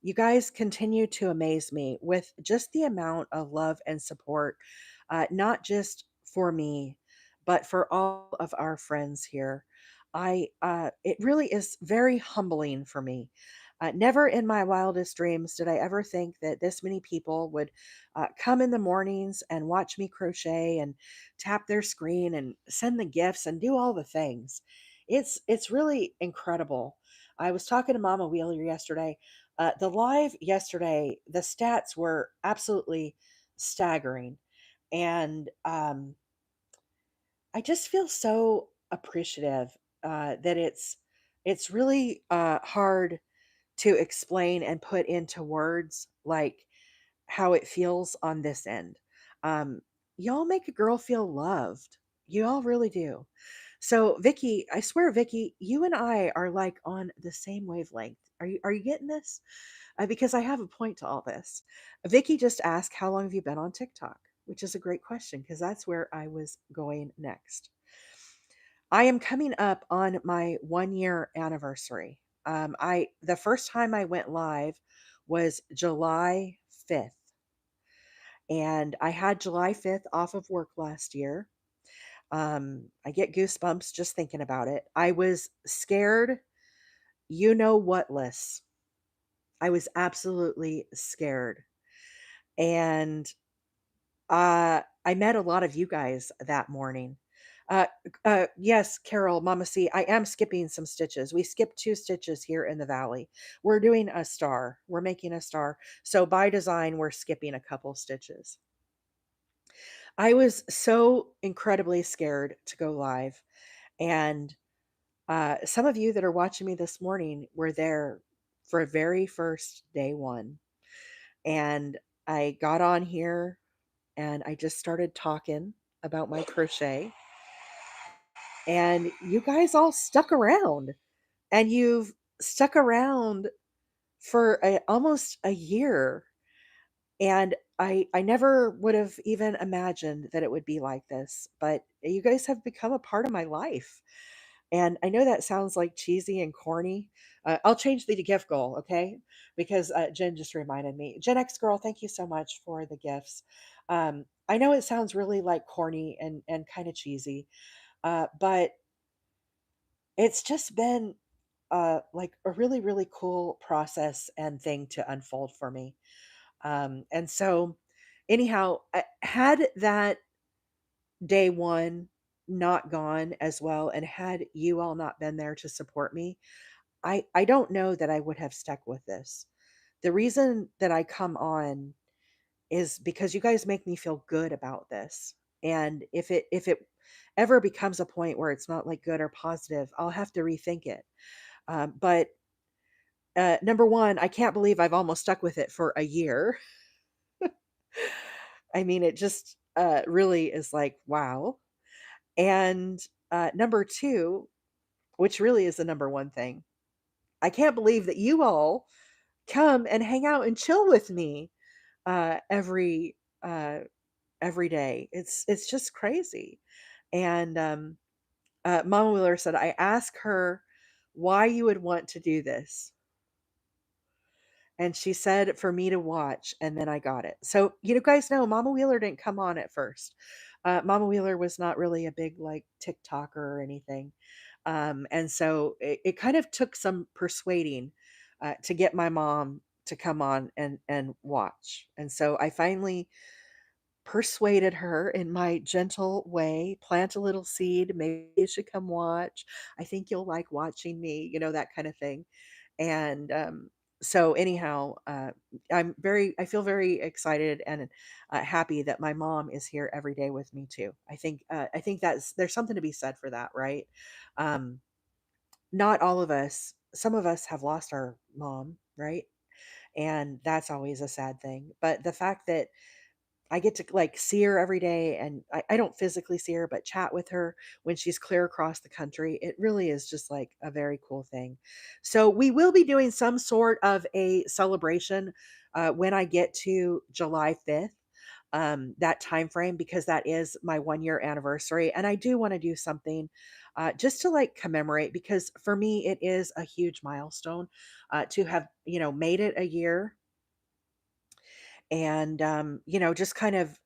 you guys continue to amaze me with just the amount of love and support, not just for me, but for all of our friends here. It really is very humbling for me. Never in my wildest dreams did I ever think that this many people would come in the mornings and watch me crochet and tap their screen and send the gifts and do all the things. It's really incredible. I was talking to Mama Wheeler yesterday. The live yesterday, the stats were absolutely staggering. And I just feel so appreciative that it's really hard to explain and put into words like how it feels on this end. Um, y'all make a girl feel loved. You all really do. So, Vicky, I swear, Vicky, you and I are like on the same wavelength. Are you getting this? Because I have a point to all this. Vicky just asked, "How long have you been on TikTok?" Which is a great question because that's where I was going next. I am coming up on my 1 year anniversary. I the first time I went live was July 5th, and I had July 5th off of work last year. I get goosebumps just thinking about it. I was scared, you know what, Liz. I was absolutely scared. And I met a lot of you guys that morning. Uh, yes, Carol, Mama C, I am skipping some stitches. We skipped 2 stitches here in the valley. We're doing a star. We're making a star. So by design, we're skipping a couple stitches. I was so incredibly scared to go live. And some of you that are watching me this morning were there for very first day one. And I got on here and I just started talking about my crochet. And you guys all stuck around. And you've stuck around for almost a year. And I never would have even imagined that it would be like this. But you guys have become a part of my life. And I know that sounds like cheesy and corny. I'll change the gift goal, okay? Because Jen just reminded me. Gen X girl, thank you so much for the gifts. I know it sounds really like corny and kind of cheesy, but it's just been like a really, really cool process and thing to unfold for me. And so, anyhow, had that day one not gone as well, and had you all not been there to support me, I don't know that I would have stuck with this. The reason that I come on is because you guys make me feel good about this. And if it ever becomes a point where it's not like good or positive, I'll have to rethink it. But number one, I can't believe I've almost stuck with it for a year. I mean, it just really is like, wow. And number two, which really is the number one thing, I can't believe that you all come and hang out and chill with me uh, every uh, every day. It's just crazy. And Mama Wheeler said I ask her. why you would want to do this. And she said for me to watch, and then I got it. So, you guys know Mama Wheeler didn't come on at first. Mama Wheeler was not really a big like TikToker or anything. And so it kind of took some persuading to get my mom to come on and watch. And so I finally persuaded her in my gentle way, plant a little seed, maybe you should come watch. I think you'll like watching me, that kind of thing. And so anyhow, I feel very excited and happy that my mom is here every day with me too. I think there's something to be said for that, right? Um, Not all of us, some of us have lost our mom, right? And that's always a sad thing. But the fact that I get to like see her every day and I don't physically see her, but chat with her when she's clear across the country. It really is just like a very cool thing. So we will be doing some sort of a celebration when I get to July 5th. That time frame because that is my 1 year anniversary and I do want to do something just to like commemorate because for me it is a huge milestone to have made it a year and just kind of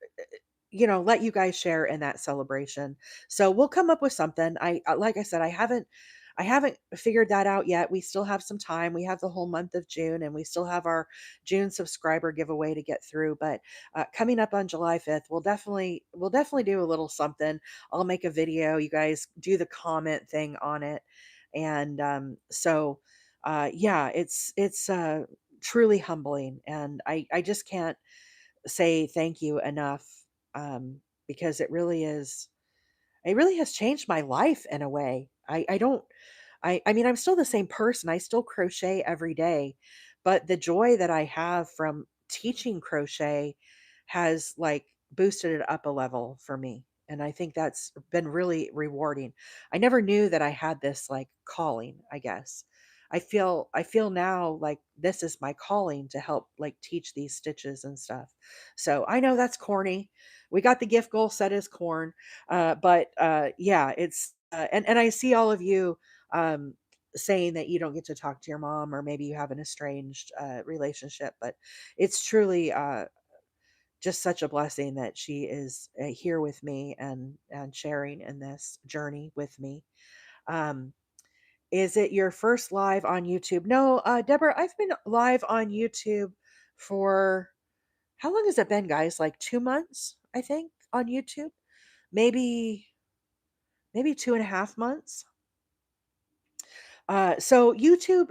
let you guys share in that celebration. So we'll come up with something. Like I said, I haven't figured that out yet. We still have some time. We have the whole month of June and we still have our June subscriber giveaway to get through, but coming up on July 5th, we'll definitely do a little something. I'll make a video. You guys do the comment thing on it. And yeah, it's truly humbling and I just can't say thank you enough um, because it really has changed my life in a way. I don't I mean I'm still the same person. I still crochet every day, but the joy that I have from teaching crochet has like boosted it up a level for me. And I think that's been really rewarding. I never knew that I had this like calling, I guess. I feel now like this is my calling to help like teach these stitches and stuff. So I know that's corny. We got the gift goal set as corn. But yeah, and I see all of you um, saying that you don't get to talk to your mom, or maybe you have an estranged relationship. But it's truly just such a blessing that she is here with me and sharing in this journey with me. Um, is it your first live on YouTube? No, Deborah, I've been live on YouTube for how long has it been, guys? Like 2 months, I think, on YouTube. Maybe maybe 2.5 months. So YouTube,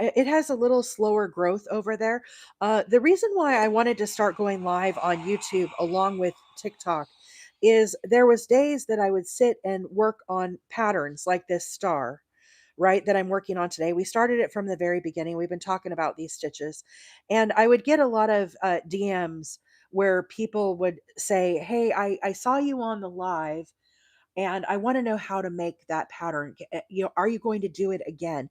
it has a little slower growth over there. The reason why I wanted to start going live on YouTube along with TikTok is there was days that I would sit and work on patterns like this star, right, that I'm working on today. We started it from the very beginning. We've been talking about these stitches, and I would get a lot of DMs where people would say, "Hey, I saw you on the live and I want to know how to make that pattern. Are you going to do it again?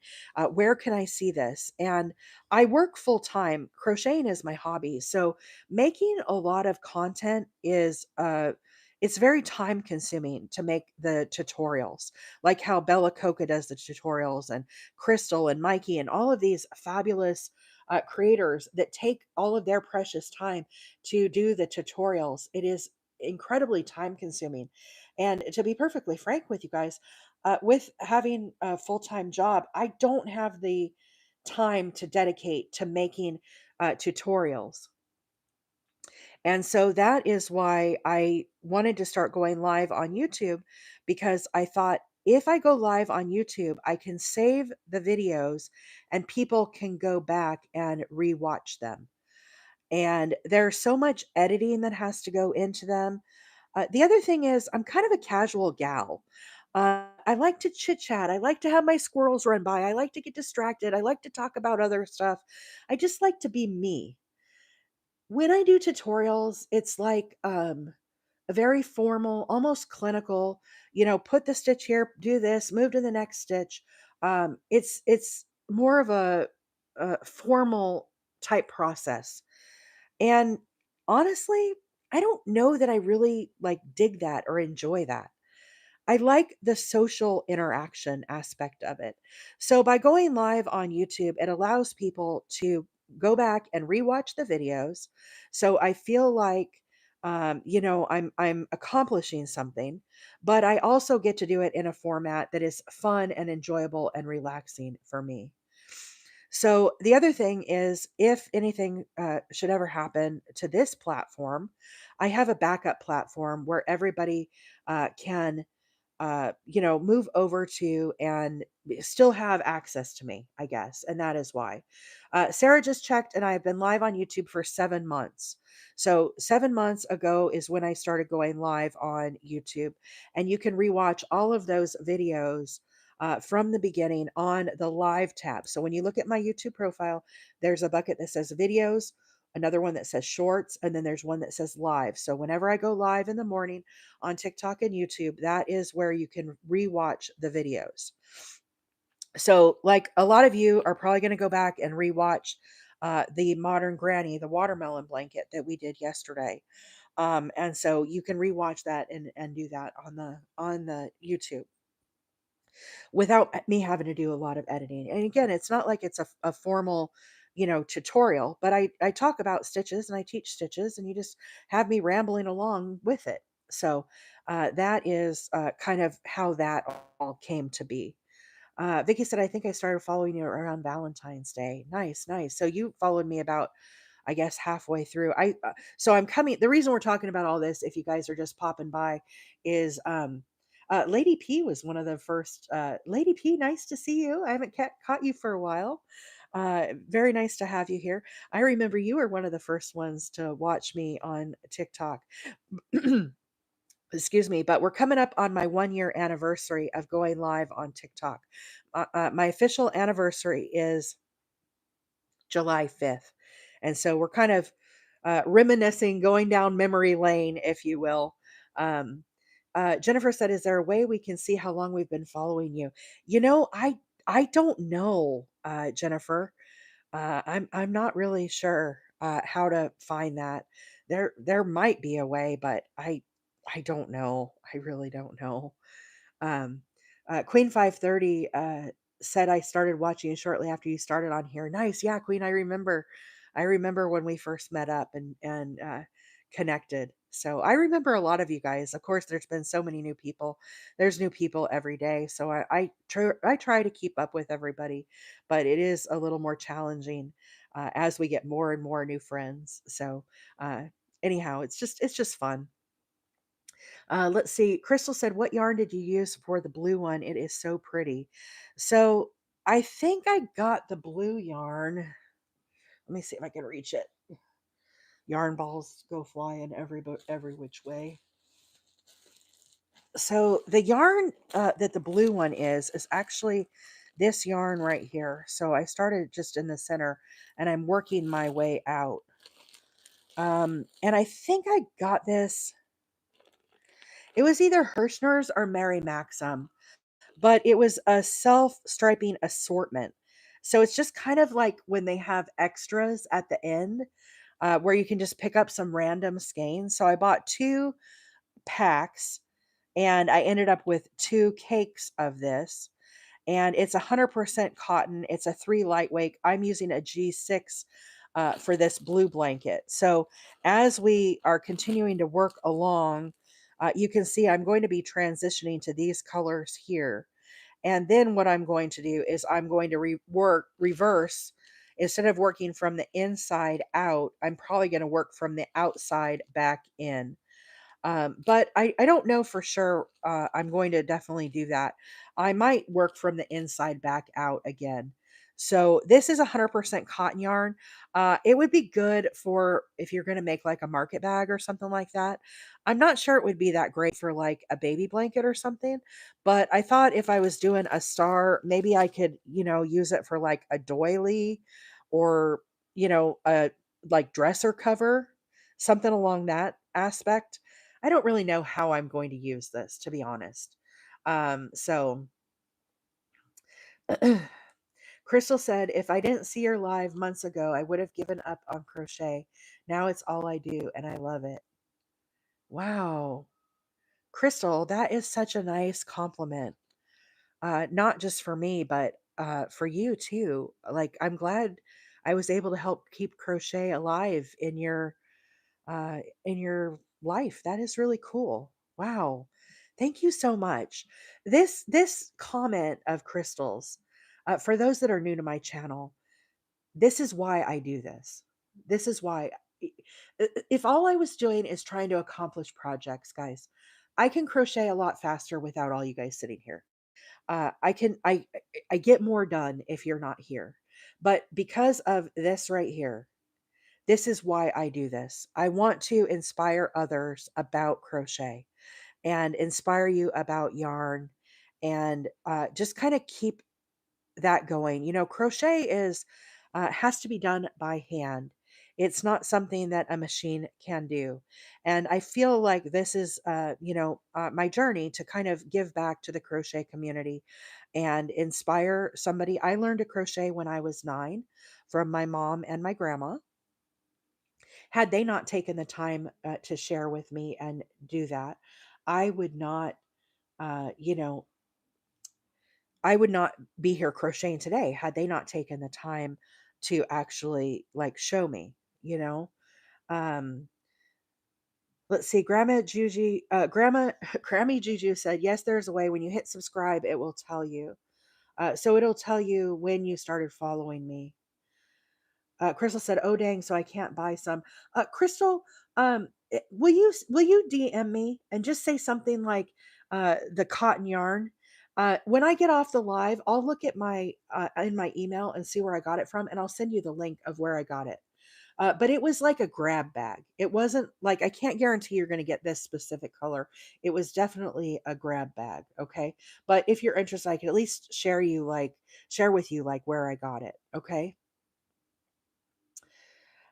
Where can I see this?" And I work full time. Crocheting is my hobby, so making a lot of content is it's very time consuming to make the tutorials, like how Bella Coca does the tutorials, and Crystal and Mikey, and all of these fabulous creators that take all of their precious time to do the tutorials. It is incredibly time consuming. And to be perfectly frank with you guys, with having a full time job, I don't have the time to dedicate to making tutorials. And so that is why I wanted to start going live on YouTube because I thought if I go live on YouTube, I can save the videos and people can go back and rewatch them. And there's so much editing that has to go into them. The other thing is, I'm kind of a casual gal. I like to chit chat. I like to have my squirrels run by. I like to get distracted. I like to talk about other stuff. I just like to be me. When I do tutorials, it's like a very formal, almost clinical, put the stitch here, do this, move to the next stitch. It's more of a formal type process. And honestly, I don't know that I really like dig that or enjoy that. I like the social interaction aspect of it. So by going live on YouTube, it allows people to go back and rewatch the videos. So I feel like I'm accomplishing something, but I also get to do it in a format that is fun and enjoyable and relaxing for me. So the other thing is, if anything should ever happen to this platform, I have a backup platform where everybody can move over to and still have access to me, I guess. And that is why. Sarah just checked, and I've been live on YouTube for 7 months. So 7 months ago is when I started going live on YouTube. And you can rewatch all of those videos from the beginning on the live tab. So when you look at my YouTube profile, there's a bucket that says videos, another one that says shorts, and then there's one that says live. So whenever I go live in the morning on TikTok and YouTube, that is where you can rewatch the videos. So, like a lot of you are probably going to go back and rewatch the Modern Granny, the watermelon blanket that we did yesterday. And so you can rewatch that and do that on the YouTube without me having to do a lot of editing. And again, it's not like it's a formal, tutorial, but I talk about stitches and I teach stitches, and you just have me rambling along with it. So that is kind of how that all came to be. Vicky said, I think I started following you around Valentine's Day. Nice, nice. So you followed me about, I guess, halfway through. So I'm coming. The reason we're talking about all this, if you guys are just popping by, is Lady P was one of the first. Lady P, nice to see you. I haven't caught you for a while. Very nice to have you here. I remember you were one of the first ones to watch me on TikTok. Excuse me, but we're coming up on my 1 year anniversary of going live on TikTok. My official anniversary is July 5th. And so we're kind of reminiscing, going down memory lane, if you will. Um, Jennifer said, "Is there a way we can see how long we've been following you?" I don't know, Jennifer. I'm not really sure how to find that. There might be a way, but I don't know. I really don't know. Um, Queen 530 said, I started watching you shortly after you started on here. Nice. Yeah, Queen, I remember when we first met up and connected. So I remember a lot of you guys. Of course, there's been so many new people. There's new people every day. So I try to keep up with everybody, but it is a little more challenging as we get more and more new friends. So uh, anyhow, it's just fun. Let's see. Crystal said, "What yarn did you use for the blue one? It is so pretty." So I think I got the blue yarn. Let me see if I can reach it. Yarn balls go flying every which way. So the yarn that the blue one is actually this yarn right here. So I started just in the center, and I'm working my way out. And I think I got this. It was either Hirschner's or Mary Maxim, but it was a self-striping assortment. So it's just kind of like when they have extras at the end, where you can just pick up some random skeins. So I bought 2 packs, and I ended up with 2 cakes of this, and it's 100% cotton. It's a 3 lightweight. I'm using a G6 for this blue blanket. So as we are continuing to work along, you can see I'm going to be transitioning to these colors here. And then what I'm going to do is I'm going to reverse. Instead of working from the inside out, I'm probably going to work from the outside back in. But I don't know for sure. I'm going to definitely do that. I might work from the inside back out again. So this is 100% cotton yarn. It would be good for if you're going to make like a market bag or something like that. I'm not sure it would be that great for like a baby blanket or something, but I thought if I was doing a star, maybe I could, use it for like a doily or, a like dresser cover, something along that aspect. I don't really know how I'm going to use this, to be honest. So Crystal said, if I didn't see her live months ago, I would have given up on crochet. Now it's all I do, and I love it. Wow. Crystal, that is such a nice compliment. Not just for me, but for you too. Like, I'm glad I was able to help keep crochet alive in your life. That is really cool. Wow. Thank you so much. This comment of Crystal's, for those that are new to my channel, this is why I do this. This is why if all I was doing is trying to accomplish projects, guys, I can crochet a lot faster without all you guys sitting here. I get more done if you're not here. But because of this right here, this is why I do this. I want to inspire others about crochet and inspire you about yarn and just kind of keep that going. You know, crochet is has to be done by hand. It's not something that a machine can do. And I feel like this is, my journey to kind of give back to the crochet community and inspire somebody. I learned to crochet when I was 9 from my mom and my grandma. Had they not taken the time to share with me and do that, I would not, uh, you know, I would not be here crocheting today had they not taken the time to actually like show me, you know. Um, let's see, Grandma Grammy Juju said, yes, there's a way when you hit subscribe, it will tell you. So it'll tell you when you started following me. Crystal said, "Oh dang, so I can't buy some." Crystal, will you DM me and just say something like the cotton yarn? When I get off the live, I'll look at my in my email and see where I got it from, and I'll send you the link of where I got it. But it was like a grab bag. It wasn't like I can't guarantee you're going to get this specific color. It was definitely a grab bag. Okay, but if you're interested, I can at least share with you like where I got it. Okay.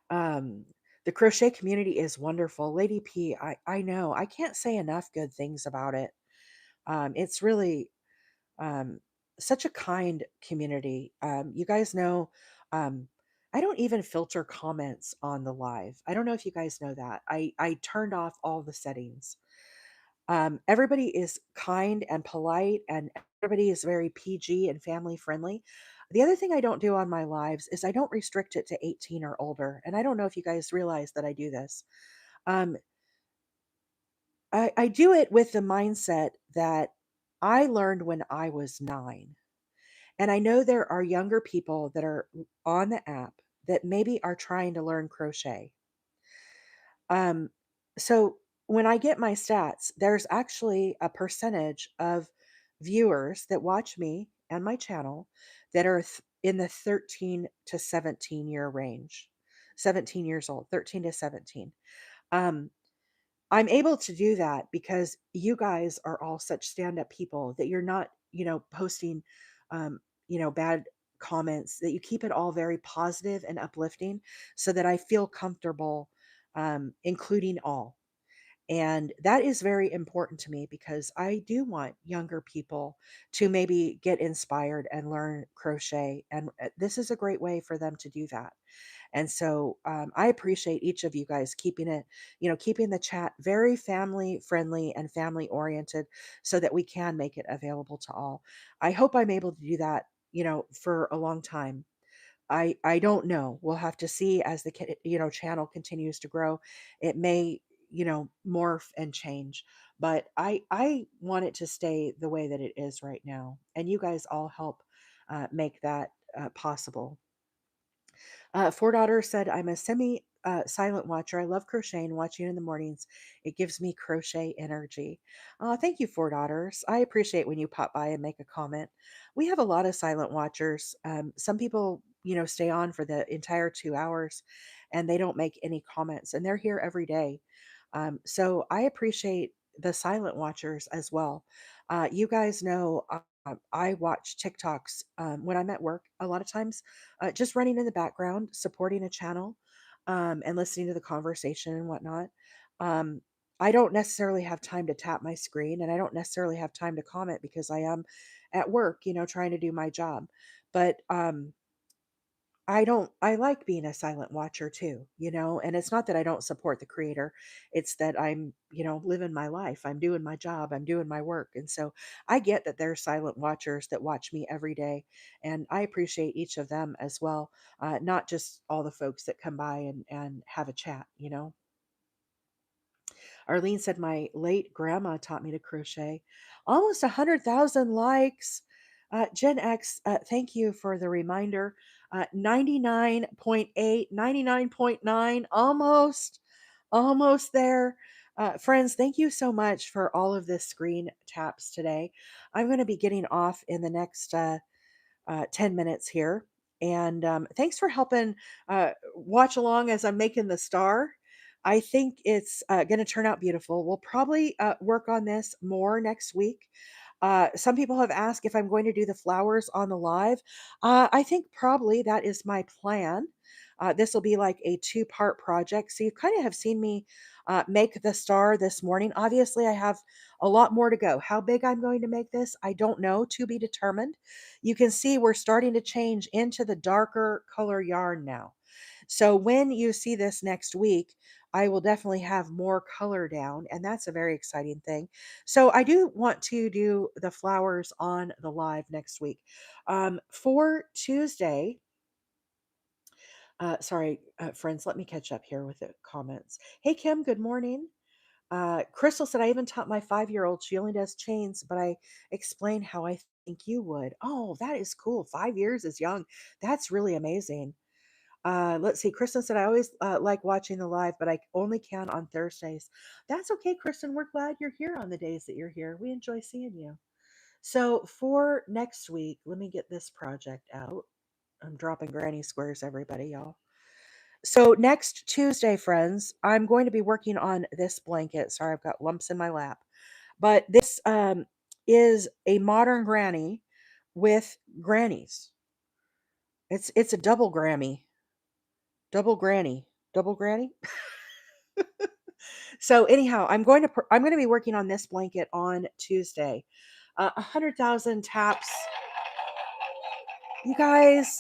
Um, the crochet community is wonderful. Lady P, I know. I can't say enough good things about it. It's really um, such a kind community. You guys know, um, I don't even filter comments on the live. I don't know if you guys know that. I turned off all the settings. Everybody is kind and polite, and everybody is very PG and family friendly. The other thing I don't do on my lives is I don't restrict it to 18 or older. And I don't know if you guys realize that I do this. Um, I do it with the mindset that I learned when I was 9. And I know there are younger people that are on the app that maybe are trying to learn crochet. Um, so when I get my stats, there's actually a percentage of viewers that watch me and my channel that are in the 13 to 17 year range, 17 years old, 13 to 17. Um, I'm able to do that because you guys are all such stand up people that you're not, posting, um, bad comments, that you keep it all very positive and uplifting so that I feel comfortable including all. And that is very important to me because I do want younger people to maybe get inspired and learn crochet. And this is a great way for them to do that. And so I appreciate each of you guys keeping it, keeping the chat very family friendly and family oriented so that we can make it available to all. I hope I'm able to do that, for a long time. I don't know. We'll have to see as the channel continues to grow. It may, morph and change, but I want it to stay the way that it is right now. And you guys all help make that possible. Four Daughters said, I'm a semi silent watcher. I love crocheting, watching in the mornings. It gives me crochet energy. Thank you, Four Daughters. I appreciate when you pop by and make a comment. We have a lot of silent watchers. Some people, stay on for the entire 2 hours and they don't make any comments, and they're here every day. So I appreciate the silent watchers as well. You guys know I watch TikToks when I'm at work a lot of times, just running in the background, supporting a channel and listening to the conversation and whatnot. Um, I don't necessarily have time to tap my screen, and I don't necessarily have time to comment because I am at work, trying to do my job. But I like being a silent watcher too, and it's not that I don't support the creator. It's that I'm, living my life. I'm doing my job. I'm doing my work. And so I get that there's silent watchers that watch me every day. And I appreciate each of them as well. Not just all the folks that come by and have a chat. Arlene said, my late grandma taught me to crochet. Almost 100,000 likes. Gen X, thank you for the reminder. 99.8, 99.9, almost there. Friends, thank you so much for all of this screen taps today. I'm going to be getting off in the next 10 minutes here. And thanks for helping watch along as I'm making the star. I think it's going to turn out beautiful. We'll probably work on this more next week. Some people have asked if I'm going to do the flowers on the live. I think probably that is my plan. This will be like a two-part project. So you kind of have seen me make the star this morning. Obviously, I have a lot more to go. How big I'm going to make this, I don't know, to be determined. You can see we're starting to change into the darker color yarn now. So when you see this next week, I will definitely have more color down, and that's a very exciting thing. So I do want to do the flowers on the live next week. For Tuesday, sorry, friends, let me catch up here with the comments. Hey, Kim, good morning. Crystal said, I even taught my 5-year-old. She only does chains, but I explained how I think you would. Oh, that is cool. 5 years is young. That's really amazing. Let's see. Kristen said, I always like watching the live, but I only can on Thursdays. That's okay, Kristen. We're glad you're here on the days that you're here. We enjoy seeing you. So for next week, let me get this project out. I'm dropping granny squares, everybody, y'all. So next Tuesday, friends, I'm going to be working on this blanket. Sorry, I've got lumps in my lap. But this is a modern granny with grannies. It's a double Grammy, double granny, double granny. So anyhow, I'm going to be working on this blanket on Tuesday. 100,000 taps. You guys,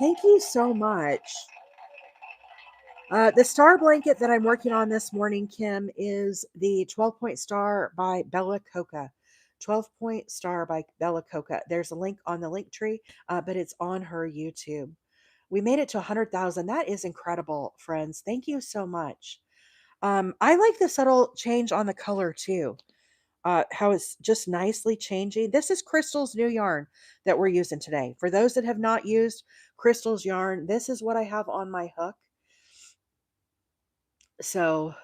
thank you so much. The star blanket that I'm working on this morning, Kim, is the 12-point star by Bella Coca. 12-point star by Bella Coca. There's a link on the link tree, but it's on her YouTube. We made it to 100,000. That is incredible, friends. Thank you so much. I like the subtle change on the color too. How it's just nicely changing. This is Crystal's new yarn that we're using today. For those that have not used Crystal's yarn, this is what I have on my hook. So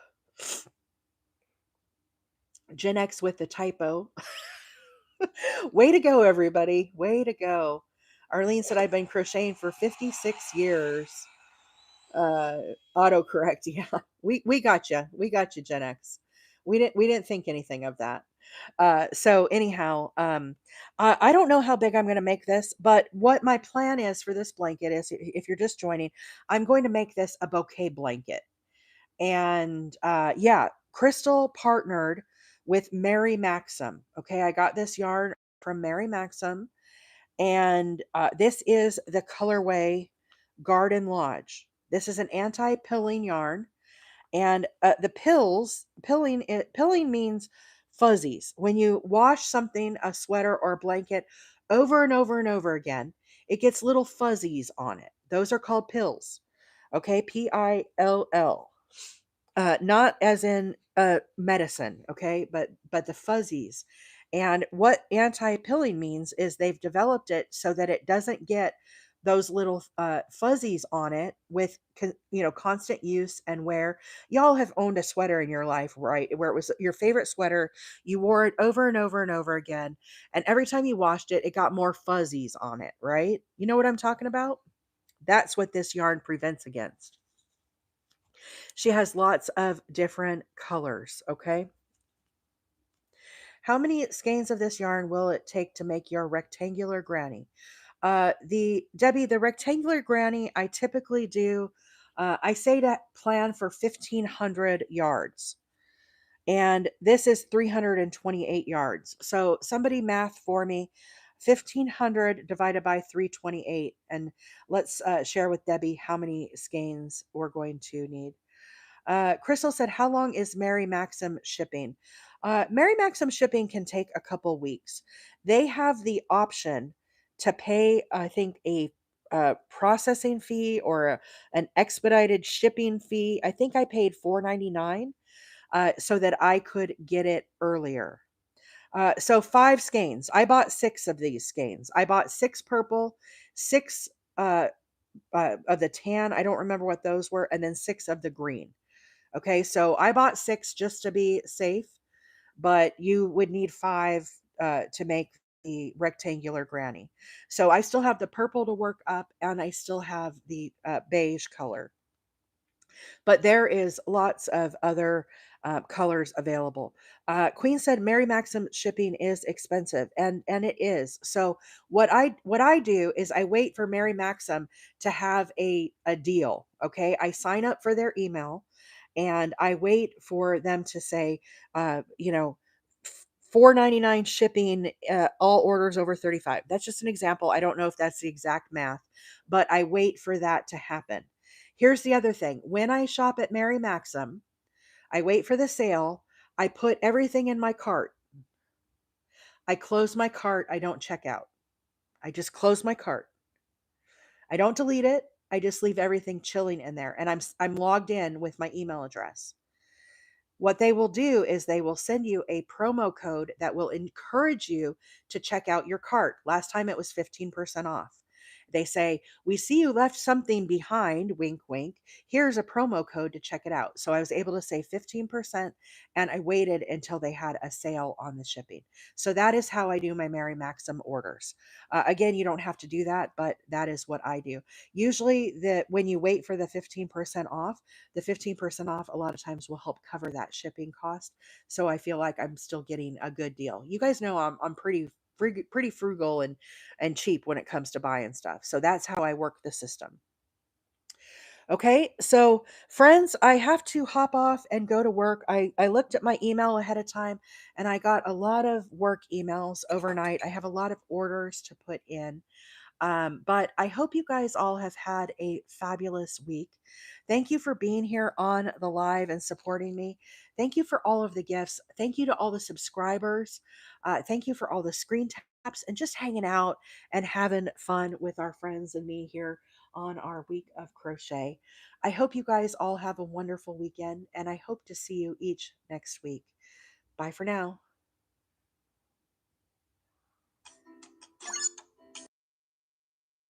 Gen X with the typo. Way to go, everybody. Way to go. Arlene said, I've been crocheting for 56 years. Uh, autocorrect. Yeah, we got you. We got you, Gen X. We didn't think anything of that. So anyhow, I don't know how big I'm going to make this, but what my plan is for this blanket is, if you're just joining, I'm going to make this a bouquet blanket. And yeah, Crystal partnered with Mary Maxim. Okay, I got this yarn from Mary Maxim, and this is the colorway Garden Lodge. This is an anti-pilling yarn, and the pilling means fuzzies. When you wash something, a sweater or a blanket, over and over and over again, it gets little fuzzies on it. Those are called pills. Okay, Pill. Not as in medicine, okay, but the fuzzies. And what anti-pilling means is they've developed it so that it doesn't get those little fuzzies on it with constant use and wear. Y'all have owned a sweater in your life, right, where it was your favorite sweater. You wore it over and over and over again, and every time you washed it, it got more fuzzies on it, right? You know what I'm talking about? That's what this yarn prevents against. She has lots of different colors, okay? How many skeins of this yarn will it take to make your rectangular granny? The rectangular granny, I typically do, I say to plan for 1,500 yards. And this is 328 yards. So somebody math for me. 1,500 divided by 328. And let's share with Debbie how many skeins we're going to need. Crystal said, "How long is Mary Maxim shipping?" Mary Maxim shipping can take a couple weeks. They have the option to pay, I think, a processing fee or an expedited shipping fee. I think I paid $4.99 so that I could get it earlier. So 5 skeins. I bought 6 of these skeins. I bought 6 purple, 6 uh, of the tan. I don't remember what those were, and then 6 of the green. Okay, so I bought 6 just to be safe, but you would need 5 to make the rectangular granny. So I still have the purple to work up, and I still have the beige color. But there is lots of other colors available. Queen said Mary Maxim shipping is expensive, and it is. So what I do is I wait for Mary Maxim to have a deal. Okay, I sign up for their email, and I wait for them to say, you know. $4.99 shipping, all orders over 35. That's just an example. I don't know if that's the exact math, but I wait for that to happen. Here's the other thing. When I shop at Mary Maxim, I wait for the sale. I put everything in my cart. I close my cart. I don't check out. I just close my cart. I don't delete it. I just leave everything chilling in there, and I'm logged in with my email address. What they will do is they will send you a promo code that will encourage you to check out your cart. Last time it was 15% off. They say, "We see you left something behind, wink, wink. Here's a promo code to check it out." So I was able to save 15%, and I waited until they had a sale on the shipping. So that is how I do my Mary Maxim orders. Again, you don't have to do that, but that is what I do. Usually, when you wait for the 15% off a lot of times will help cover that shipping cost. So I feel like I'm still getting a good deal. You guys know I'm pretty frugal and cheap when it comes to buying stuff. So that's how I work the system. Okay, so friends, I have to hop off and go to work. I looked at my email ahead of time, and I got a lot of work emails overnight. I have a lot of orders to put in. But I hope you guys all have had a fabulous week. Thank you for being here on the live and supporting me. Thank you for all of the gifts. Thank you to all the subscribers. Thank you for all the screen taps and just hanging out and having fun with our friends and me here on our week of crochet. I hope you guys all have a wonderful weekend, and I hope to see you each next week. Bye for now.